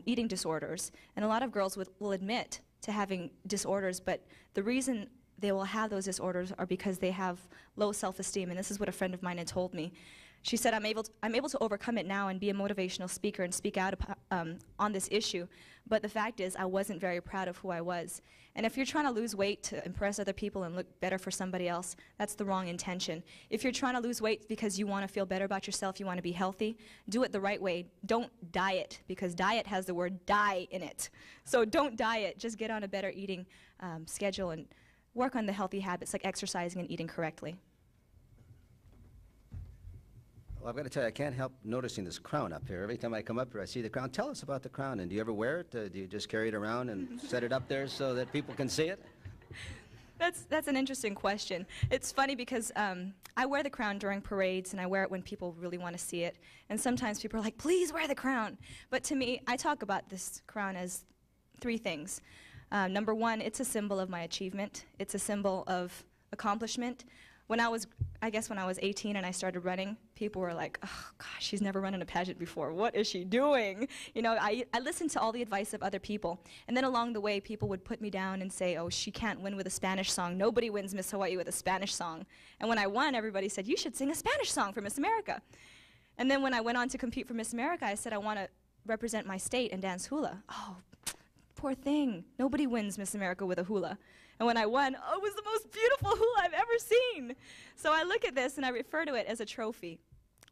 B: eating disorders, and a lot of girls will admit to having disorders, but the reason they will have those disorders are because they have low self-esteem, and this is what a friend of mine had told me. She said, I'm able to overcome it now and be a motivational speaker and speak out on this issue, but the fact is I wasn't very proud of who I was. And if you're trying to lose weight to impress other people and look better for somebody else, that's the wrong intention. If you're trying to lose weight because you want to feel better about yourself, you want to be healthy, do it the right way. Don't diet, because diet has the word die in it. So don't diet, just get on a better eating schedule and work on the healthy habits like exercising and eating correctly.
A: Well, I've got to tell you, I can't help noticing this crown up here. Every time I come up here, I see the crown. Tell us about the crown, and do you ever wear it? Do you just carry it around and set it up there so that people can see it?
B: That's an interesting question. It's funny because I wear the crown during parades, and I wear it when people really want to see it. And sometimes people are like, please wear the crown. But to me, I talk about this crown as three things. Number one, it's a symbol of my achievement. It's a symbol of accomplishment. When I was 18 and I started running, people were like, oh gosh, she's never run in a pageant before. What is she doing? You know, I listened to all the advice of other people. And then along the way, people would put me down and say, oh, she can't win with a Spanish song. Nobody wins Miss Hawaii with a Spanish song. And when I won, everybody said, you should sing a Spanish song for Miss America. And then when I went on to compete for Miss America, I said, I want to represent my state and dance hula. Oh, poor thing. Nobody wins Miss America with a hula. And when I won, oh, it was the most beautiful hula I've ever seen. So I look at this and I refer to it as a trophy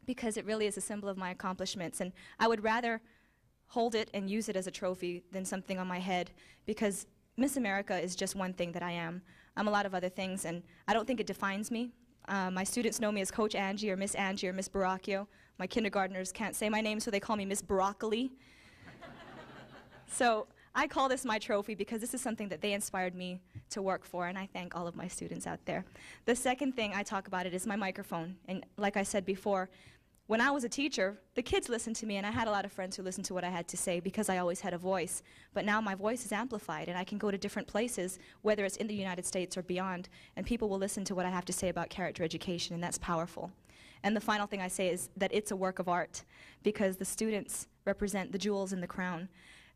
B: because it really is a symbol of my accomplishments. And I would rather hold it and use it as a trophy than something on my head, because Miss America is just one thing that I am. I'm a lot of other things, and I don't think it defines me. My students know me as Coach Angie or Miss Baraquio. My kindergartners can't say my name, so they call me Miss Broccoli. So I call this my trophy because this is something that they inspired me to work for, and I thank all of my students out there. The second thing I talk about is my microphone. And like I said before, when I was a teacher, the kids listened to me, and I had a lot of friends who listened to what I had to say because I always had a voice. But now my voice is amplified, and I can go to different places, whether it's in the United States or beyond, and people will listen to what I have to say about character education, and that's powerful. And the final thing I say is that it's a work of art, because the students represent the jewels in the crown.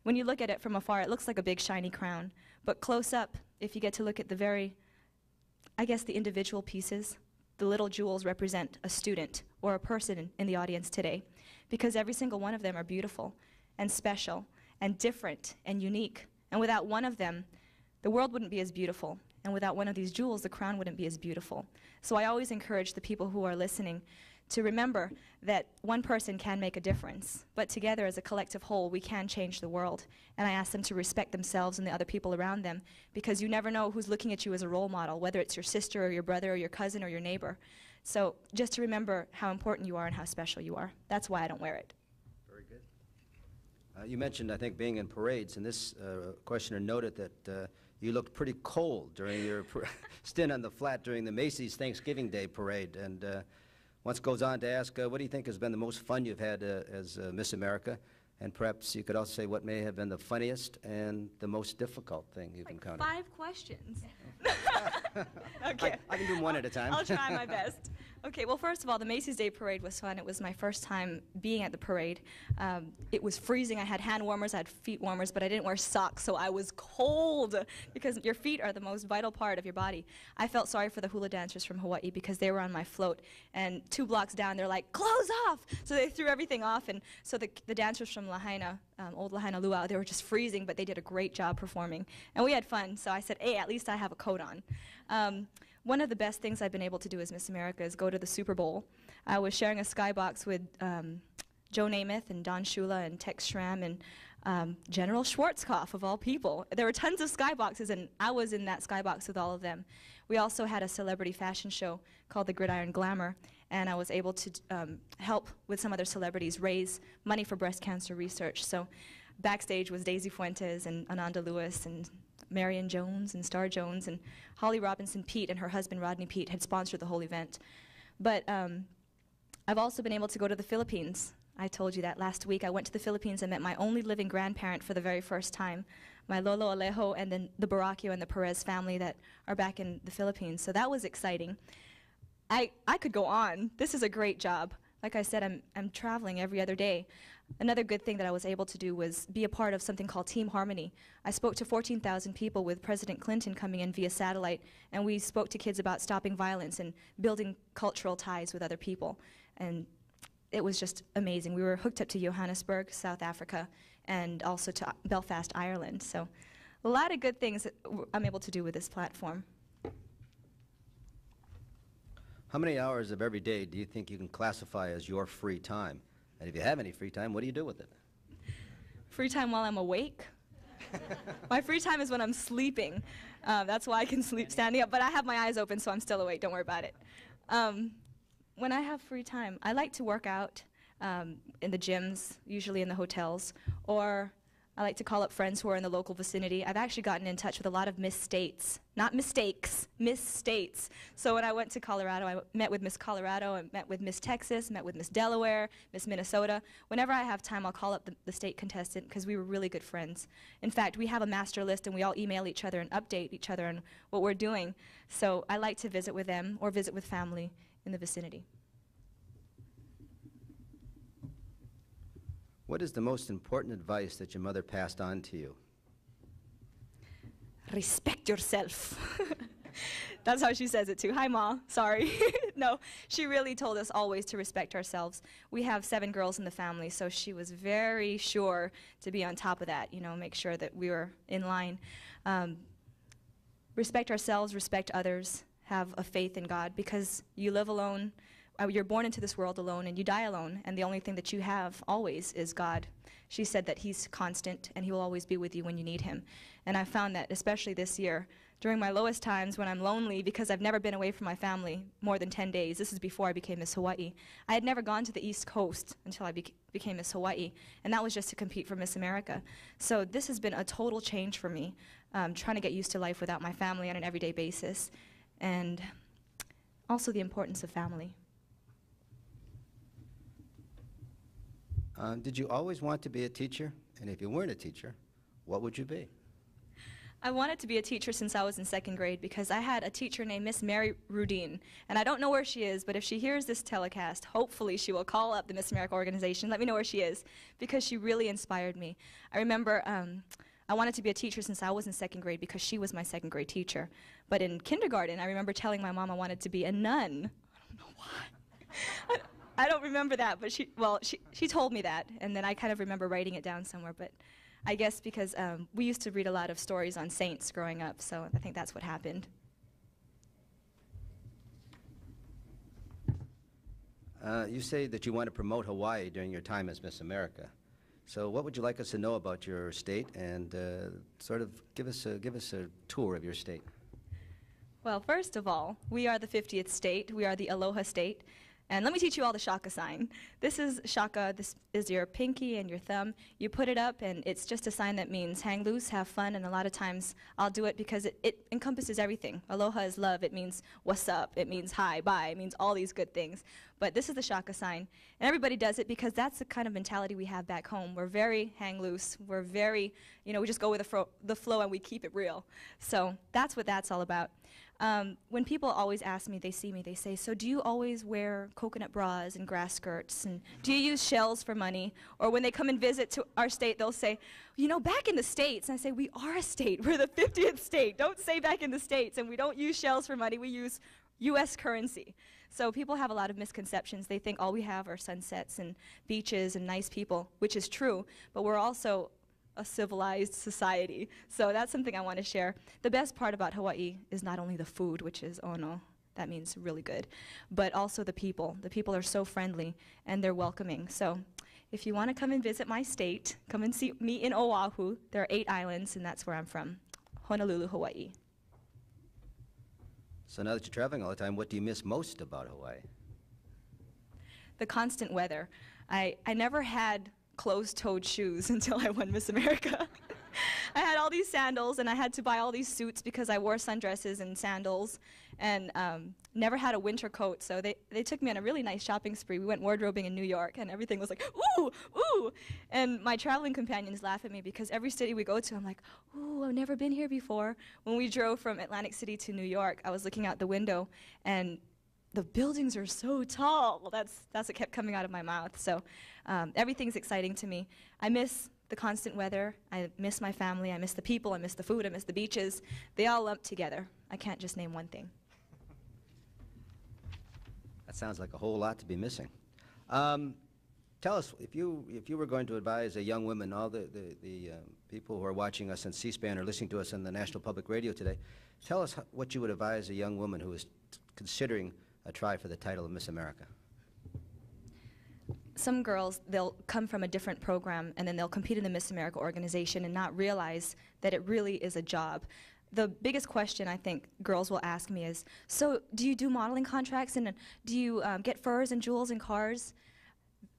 B: When you look at it from afar, it looks like a big shiny crown. But close up, if you get to look at the the individual pieces, the little jewels represent a student or a person in the audience today, because every single one of them are beautiful and special and different and unique. And without one of them, the world wouldn't be as beautiful. And without one of these jewels, the crown wouldn't be as beautiful. So I always encourage the people who are listening to remember that one person can make a difference, but together as a collective whole, we can change the world. And I ask them to respect themselves and the other people around them, because you never know who's looking at you as a role model, whether it's your sister or your brother or your cousin or your neighbor. So just to remember how important you are and how special you are. That's why I don't wear it.
A: Very good. You mentioned, I think, being in parades, and this questioner noted that you looked pretty cold during your stint on the flat during the Macy's Thanksgiving Day parade, and once goes on to ask, what do you think has been the most fun you've had as Miss America? And perhaps you could also say what may have been the funniest and the most difficult thing you've encountered.
B: 5 questions. Okay.
A: I can do them one at a time.
B: I'll try my best. Okay, well, first of all, the Macy's Day Parade was fun. It was my first time being at the parade. It was freezing. I had hand warmers, I had feet warmers, but I didn't wear socks, so I was cold, because your feet are the most vital part of your body. I felt sorry for the hula dancers from Hawaii, because they were on my float, and 2 blocks down, they're like, clothes off! So they threw everything off, and so the dancers from Lahaina, old Lahaina Luau, they were just freezing, but they did a great job performing. And we had fun, so I said, hey, at least I have a coat on. One of the best things I've been able to do as Miss America is go to the Super Bowl. I was sharing a skybox with Joe Namath and Don Shula and Tex Schramm and General Schwarzkopf, of all people. There were tons of skyboxes, and I was in that skybox with all of them. We also had a celebrity fashion show called the Gridiron Glamour, and I was able to help with some other celebrities raise money for breast cancer research. So backstage was Daisy Fuentes and Ananda Lewis and Marion Jones and Star Jones, and Holly Robinson Pete and her husband Rodney Pete had sponsored the whole event. But I've also been able to go to the Philippines. I told you that last week. I went to the Philippines and met my only living grandparent for the very first time, my Lolo Alejo, and then the Baraquio and the Perez family that are back in the Philippines. So that was exciting. I could go on. This is a great job. Like I said, I'm traveling every other day. Another good thing that I was able to do was be a part of something called Team Harmony. I spoke to 14,000 people with President Clinton coming in via satellite, and we spoke to kids about stopping violence and building cultural ties with other people. And it was just amazing. We were hooked up to Johannesburg, South Africa, and also to Belfast, Ireland. So a lot of good things that I'm able to do with this platform.
A: How many hours of every day do you think you can classify as your free time? And if you have any free time, what do you do with it?
B: Free time while I'm awake? My free time is when I'm sleeping. That's why I can sleep standing up, but I have my eyes open, so I'm still awake. Don't worry about it. When I have free time, I like to work out in the gyms, usually in the hotels, or I like to call up friends who are in the local vicinity. I've actually gotten in touch with a lot of Miss States. Not mistakes, Miss States. So when I went to Colorado, I met with Miss Colorado, I met with Miss Texas, met with Miss Delaware, Miss Minnesota. Whenever I have time, I'll call up the state contestant, because we were really good friends. In fact, we have a master list, and we all email each other and update each other on what we're doing. So I like to visit with them or visit with family in the vicinity.
A: What is the most important advice that your mother passed on to you?
B: Respect yourself. That's how she says it too. Hi, Ma. Sorry. No, she really told us always to respect ourselves. We have 7 girls in the family, so she was very sure to be on top of that, you know, make sure that we were in line. Respect ourselves, respect others, have a faith in God, because you live alone you're born into this world alone and you die alone, and the only thing that you have always is God. She said that he's constant and he will always be with you when you need him. And I found that especially this year, during my lowest times when I'm lonely because I've never been away from my family more than 10 days. This is before I became Miss Hawaii. I had never gone to the East Coast until I became Miss Hawaii, and that was just to compete for Miss America. So this has been a total change for me, trying to get used to life without my family on an everyday basis, and also the importance of family.
A: Did you always want to be a teacher? And if you weren't a teacher, what would you be?
B: I wanted to be a teacher since I was in 2nd grade because I had a teacher named Miss Mary Rudine, and I don't know where she is, but if she hears this telecast, hopefully she will call up the Miss America organization, let me know where she is, because she really inspired me. I remember I wanted to be a teacher since I was in 2nd grade because she was my 2nd grade teacher. But in kindergarten, I remember telling my mom I wanted to be a nun. I don't know why. I don't remember that, but she told me that, and then I kind of remember writing it down somewhere, but I guess because we used to read a lot of stories on saints growing up, so I think that's what happened.
A: You say that you want to promote Hawaii during your time as Miss America. So what would you like us to know about your state, and sort of give us a tour of your state?
B: Well, first of all, we are the 50th state. We are the Aloha state. And let me teach you all the shaka sign. This is shaka. This is your pinky and your thumb. You put it up, and it's just a sign that means hang loose, have fun, and a lot of times I'll do it because it encompasses everything. Aloha is love. It means what's up. It means hi, bye. It means all these good things. But this is the shaka sign. And everybody does it because that's the kind of mentality we have back home. We're very hang loose. We're very, we just go with the flow and we keep it real. So that's what that's all about. When people always ask me, they see me, they say, so do you always wear coconut bras and grass skirts? And do you use shells for money? Or when they come and visit to our state, they'll say, back in the States. And I say, we are a state. We're the 50th state. Don't say back in the States. And we don't use shells for money. We use U.S. currency. So people have a lot of misconceptions. They think all we have are sunsets and beaches and nice people, which is true. But we're also a civilized society. So that's something I want to share. The best part about Hawaii is not only the food, which is, oh no, that means really good, but also the people. The people are so friendly and they're welcoming. So if you want to come and visit my state, come and see me in Oahu. There are 8 islands, and that's where I'm from, Honolulu, Hawaii.
A: So now that you're traveling all the time, what do you miss most about Hawaii?
B: The constant weather. I never had closed-toed shoes until I won Miss America. I had all these sandals, and I had to buy all these suits because I wore sundresses and sandals, and never had a winter coat, so they took me on a really nice shopping spree. We went wardrobing in New York, and everything was like, ooh, ooh, and my traveling companions laugh at me because every city we go to, I'm like, ooh, I've never been here before. When we drove from Atlantic City to New York, I was looking out the window, and the buildings are so tall. Well, that's what kept coming out of my mouth. So everything's exciting to me. I miss the constant weather. I miss my family. I miss the people. I miss the food. I miss the beaches. They all lump together. I can't just name one thing.
A: That sounds like a whole lot to be missing. Tell us, if you were going to advise a young woman, all the people who are watching us on C-SPAN or listening to us on the National Public Radio today, tell us what you would advise a young woman who is considering a try for the title of Miss America.
B: Some girls, they'll come from a different program and then they'll compete in the Miss America organization and not realize that it really is a job. The biggest question I think girls will ask me is, so do you do modeling contracts and do you get furs and jewels and cars?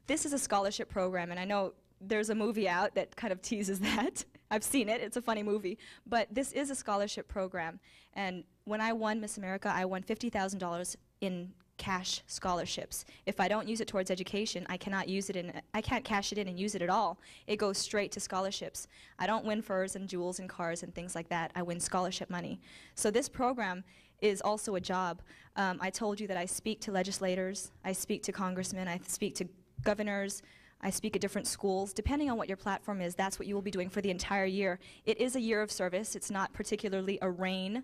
B: This is a scholarship program, and I know there's a movie out that kind of teases that. I've seen it. It's a funny movie. But this is a scholarship program. And when I won Miss America, I won $50,000 in cash scholarships. If I don't use it towards education, I can't cash it in and use it at all. It goes straight to scholarships. I don't win furs and jewels and cars and things like that. I win scholarship money. So this program is also a job. I told you that I speak to legislators, I speak to congressmen, I speak to governors, I speak at different schools. Depending on what your platform is, that's what you will be doing for the entire year. It is a year of service. It's not particularly a reign.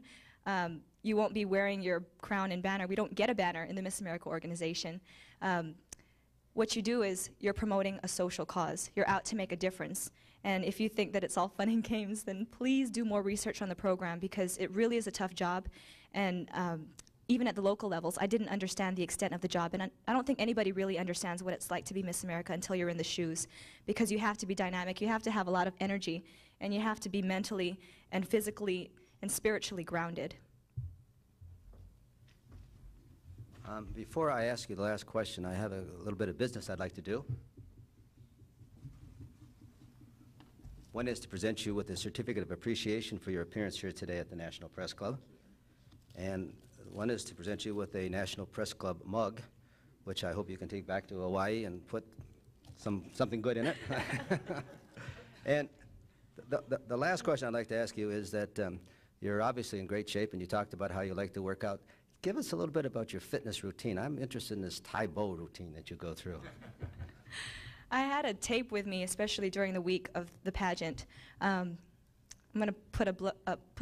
B: You won't be wearing your crown and banner. We don't get a banner in the Miss America organization. What you do is you're promoting a social cause. You're out to make a difference. And if you think that it's all fun and games, then please do more research on the program because it really is a tough job. And even at the local levels, I didn't understand the extent of the job. And I don't think anybody really understands what it's like to be Miss America until you're in the shoes, because you have to be dynamic, you have to have a lot of energy, and you have to be mentally and physically and spiritually grounded.
A: Before I ask you the last question, I have a little bit of business I'd like to do. One is to present you with a certificate of appreciation for your appearance here today at the National Press Club. And one is to present you with a National Press Club mug, which I hope you can take back to Hawaii and put something good in it. And the last question I'd like to ask you is that you're obviously in great shape, and you talked about how you like to work out. Give us a little bit about your fitness routine. I'm interested in this Tai Bo routine that you go through.
B: I had a tape with me, especially during the week of the pageant. I'm going to put a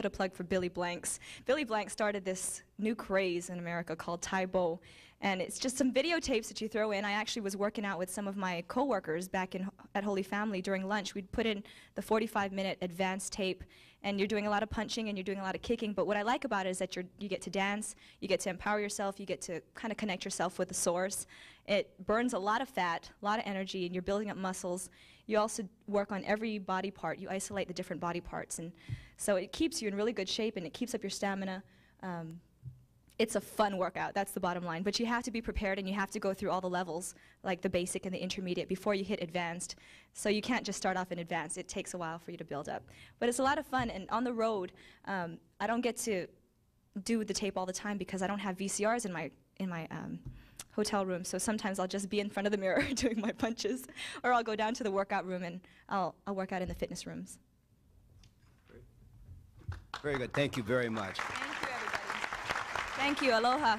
B: plug for Billy Blanks. Billy Blanks started this new craze in America called Tai Bo, and it's just some videotapes that you throw in. I actually was working out with some of my coworkers back at Holy Family during lunch. We'd put in the 45-minute advanced tape, and you're doing a lot of punching and you're doing a lot of kicking. But what I like about it is that you get to dance, you get to empower yourself, you get to kind of connect yourself with the source. It burns a lot of fat, a lot of energy, and you're building up muscles. You also work on every body part. You isolate the different body parts, and so it keeps you in really good shape and it keeps up your stamina. It's a fun workout, that's the bottom line. But you have to be prepared, and you have to go through all the levels, like the basic and the intermediate, before you hit advanced. So you can't just start off in advanced. It takes a while for you to build up. But it's a lot of fun, and on the road, I don't get to do the tape all the time because I don't have VCRs in my hotel room. So sometimes I'll just be in front of the mirror doing my punches, or I'll go down to the workout room and I'll work out in the fitness rooms.
A: Very good. Thank you very much.
B: Thank you, everybody. Thank you. Aloha.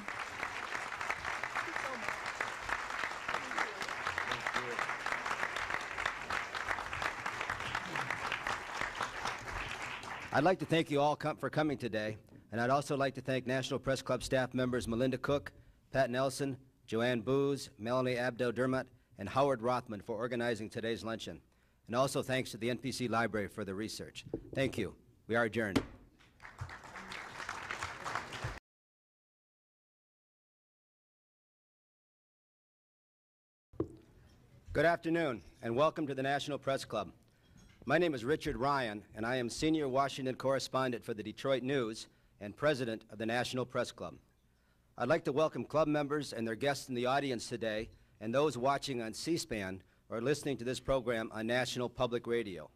A: I'd like to thank you all for coming today, and I'd also like to thank National Press Club staff members Melinda Cook, Pat Nelson, Joanne Booz, Melanie Abdo-Dermott, and Howard Rothman for organizing today's luncheon. And also thanks to the NPC Library for the research. Thank you. We are adjourned. Good afternoon, and welcome to the National Press Club. My name is Richard Ryan, and I am Senior Washington Correspondent for the Detroit News and President of the National Press Club. I'd like to welcome club members and their guests in the audience today, and those watching on C-SPAN or listening to this program on National Public Radio.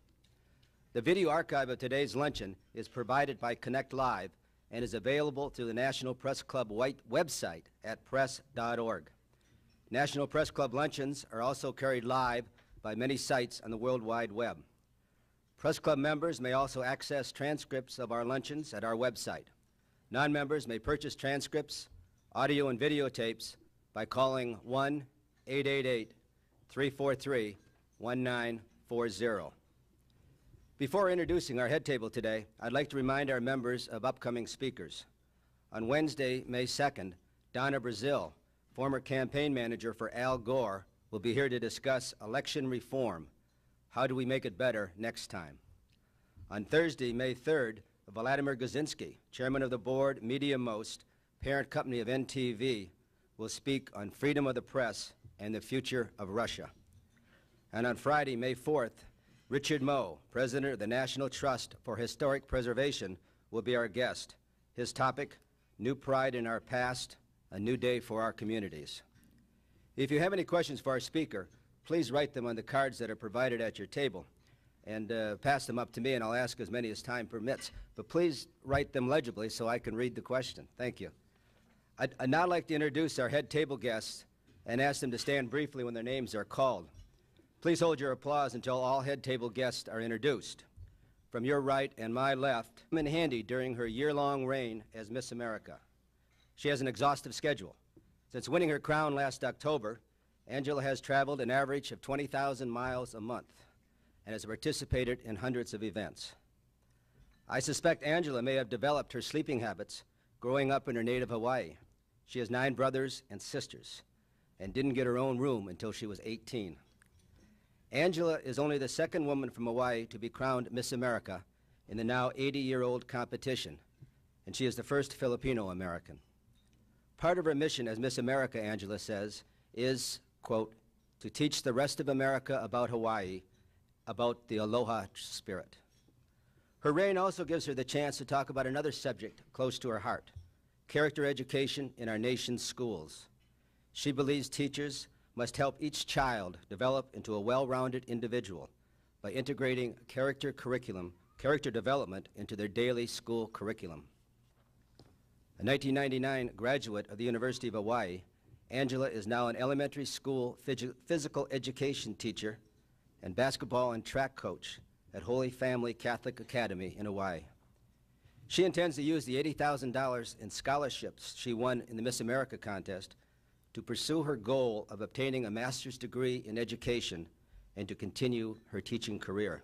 A: The video archive of today's luncheon is provided by Connect Live and is available through the National Press Club website at press.org. National Press Club luncheons are also carried live by many sites on the World Wide Web. Press Club members may also access transcripts of our luncheons at our website. Non-members may purchase transcripts, audio and videotapes by calling 1-888-343-1940. Before introducing our head table today, I'd like to remind our members of upcoming speakers. On Wednesday, May 2nd, Donna Brazil, former campaign manager for Al Gore, will be here to discuss election reform. How do we make it better next time? On Thursday, May 3rd, Vladimir Guzinski, chairman of the board, Media Most, parent company of NTV, will speak on freedom of the press and the future of Russia. And on Friday, May 4th, Richard Moe, president of the National Trust for Historic Preservation, will be our guest. His topic, New Pride in Our Past, a New Day for Our Communities. If you have any questions for our speaker, please write them on the cards that are provided at your table and pass them up to me, and I'll ask as many as time permits. But please write them legibly so I can read the question. Thank you. I'd now like to introduce our head table guests and ask them to stand briefly when their names are called. Please hold your applause until all head table guests are introduced. From your right and my left, in handy during her year-long reign as Miss America. She has an exhaustive schedule. Since winning her crown last October, Angela has traveled an average of 20,000 miles a month and has participated in hundreds of events. I suspect Angela may have developed her sleeping habits growing up in her native Hawaii. She has 9 brothers and sisters and didn't get her own room until she was 18. Angela is only the second woman from Hawaii to be crowned Miss America in the now 80-year-old competition, and she is the first Filipino American. Part of her mission as Miss America, Angela says, is, quote, to teach the rest of America about Hawaii, about the aloha spirit. Her reign also gives her the chance to talk about another subject close to her heart, character education in our nation's schools. She believes teachers must help each child develop into a well-rounded individual by integrating character development into their daily school curriculum. A 1999 graduate of the University of Hawaii, Angela is now an elementary school physical education teacher and basketball and track coach at Holy Family Catholic Academy in Hawaii. She intends to use the $80,000 in scholarships she won in the Miss America contest to pursue her goal of obtaining a master's degree in education and to continue her teaching career.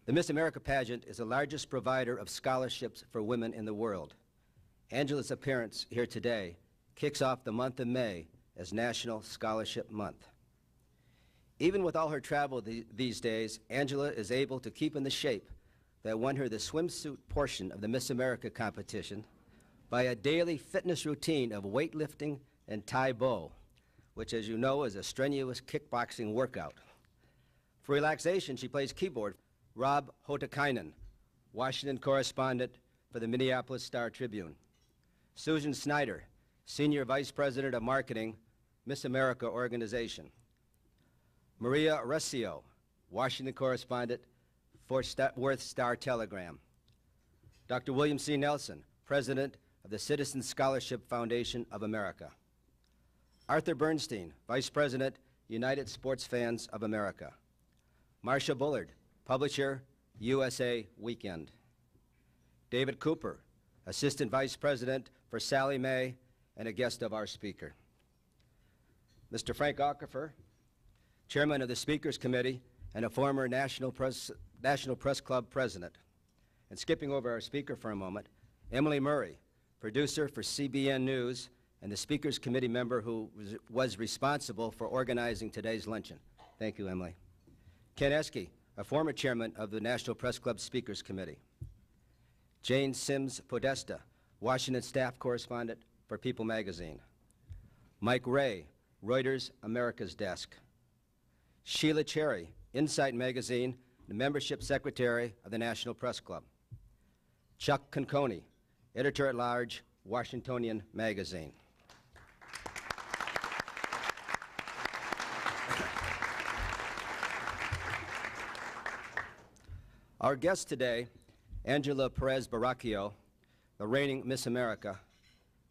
A: The Miss America pageant is the largest provider of scholarships for women in the world. Angela's appearance here today kicks off the month of May as National Scholarship Month. Even with all her travel these days, Angela is able to keep in the shape that won her the swimsuit portion of the Miss America competition by a daily fitness routine of weightlifting and Tai Bo, which, as you know, is a strenuous kickboxing workout. For relaxation, she plays keyboard. Rob Hotakainen, Washington correspondent for the Minneapolis Star-Tribune. Susan Snyder, Senior Vice President of Marketing, Miss America Organization. Maria Recio, Washington correspondent for Worth Star-Telegram. Dr. William C. Nelson, President of the Citizen Scholarship Foundation of America. Arthur Bernstein, Vice President, United Sports Fans of America. Marcia Bullard, Publisher, USA Weekend. David Cooper, Assistant Vice President for Sallie Mae and a guest of our speaker. Mr. Frank Ockefer, Chairman of the Speakers Committee and a former National Press Club President. And skipping over our speaker for a moment, Emily Murray, producer for CBN News and the Speakers Committee member who was responsible for organizing today's luncheon. Thank you, Emily. Ken Esky, a former chairman of the National Press Club Speakers Committee. Jane Sims Podesta, Washington staff correspondent for People magazine. Mike Ray, Reuters America's Desk. Sheila Cherry, Insight magazine, the membership secretary of the National Press Club. Chuck Conconi, editor-at-large, Washingtonian magazine. Our guest today, Angela Perez Baraquio, the reigning Miss America,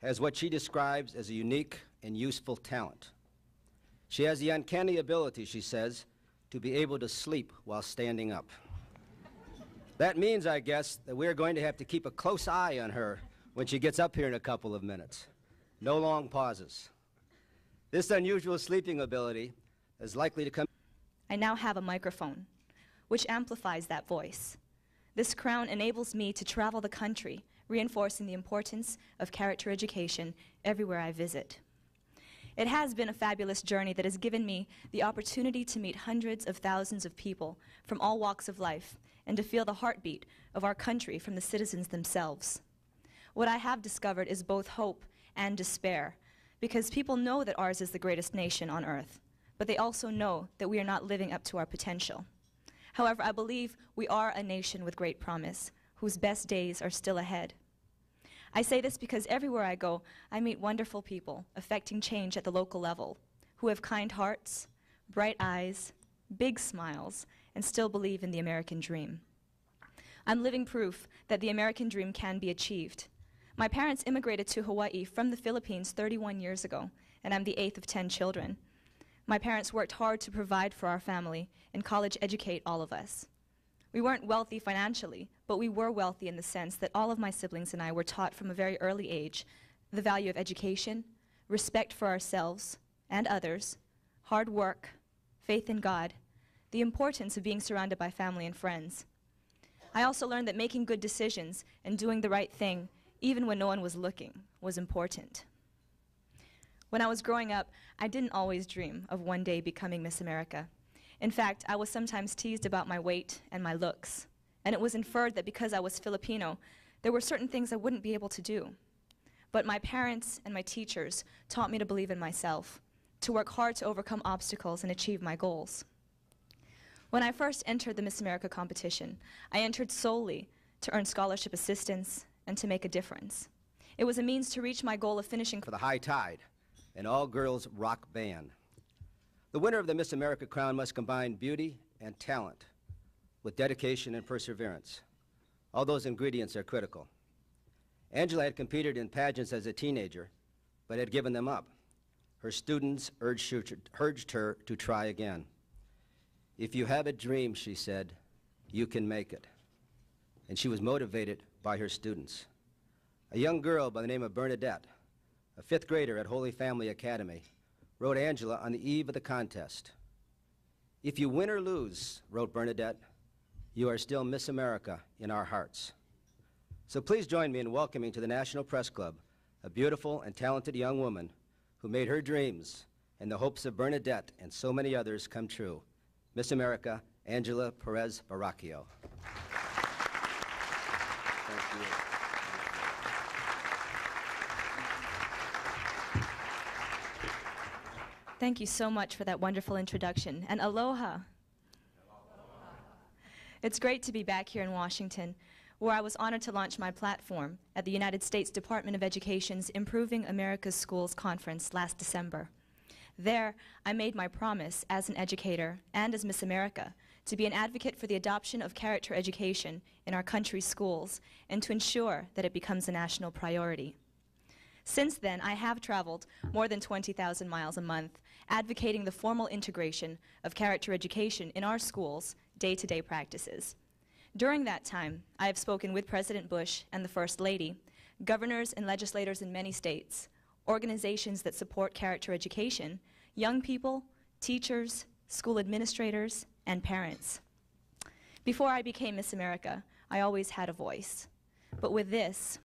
A: has what she describes as a unique and useful talent. She has the uncanny ability, she says, to be able to sleep while standing up. That means, I guess, that we're going to have to keep a close eye on her when she gets up here in a couple of minutes. No long pauses. This unusual sleeping ability is likely to come.
B: I now have a microphone, which amplifies that voice. This crown enables me to travel the country, reinforcing the importance of character education everywhere I visit. It has been a fabulous journey that has given me the opportunity to meet hundreds of thousands of people from all walks of life and to feel the heartbeat of our country from the citizens themselves. What I have discovered is both hope and despair, because people know that ours is the greatest nation on earth, but they also know that we are not living up to our potential. However, I believe we are a nation with great promise, whose best days are still ahead. I say this because everywhere I go, I meet wonderful people affecting change at the local level, who have kind hearts, bright eyes, big smiles, and still believe in the American dream. I'm living proof that the American dream can be achieved. My parents immigrated to Hawaii from the Philippines 31 years ago, and I'm the 8th of 10 children. My parents worked hard to provide for our family and college educate all of us. We weren't wealthy financially, but we were wealthy in the sense that all of my siblings and I were taught from a very early age the value of education, respect for ourselves and others, hard work, faith in God, the importance of being surrounded by family and friends. I also learned that making good decisions and doing the right thing, even when no one was looking, was important. When I was growing up, I didn't always dream of one day becoming Miss America. In fact, I was sometimes teased about my weight and my looks, and it was inferred that because I was Filipino, there were certain things I wouldn't be able to do. but my parents and my teachers taught me to believe in myself, to work hard to overcome obstacles and achieve my goals. When I first entered the Miss America competition, I entered solely to earn scholarship assistance and to make a difference. It was a means to reach my goal of finishing
A: for the High Tide, an all-girls rock band. The winner of the Miss America crown must combine beauty and talent with dedication and perseverance. All those ingredients are critical. Angela had competed in pageants as a teenager, but had given them up. Her students urged her to try again. "If you have a dream," she said, "you can make it." And she was motivated by her students. A young girl by the name of Bernadette, a 5th grader at Holy Family Academy, wrote Angela on the eve of the contest. "If you win or lose," wrote Bernadette, "you are still Miss America in our hearts." So please join me in welcoming to the National Press Club a beautiful and talented young woman who made her dreams and the hopes of Bernadette and so many others come true. Miss America, Angela Perez Baraquio. Thank you.
B: Thank you so much for that wonderful introduction, and aloha. It's great to be back here in Washington, where I was honored to launch my platform at the United States Department of Education's Improving America's Schools conference last December. There, I made my promise as an educator and as Miss America to be an advocate for the adoption of character education in our country's schools and to ensure that it becomes a national priority. Since then, I have traveled more than 20,000 miles a month, advocating the formal integration of character education in our schools' day-to-day practices. During that time, I have spoken with President Bush and the First Lady, governors and legislators in many states, organizations that support character education, young people, teachers, school administrators, and parents. Before I became Miss America, I always had a voice. But with this,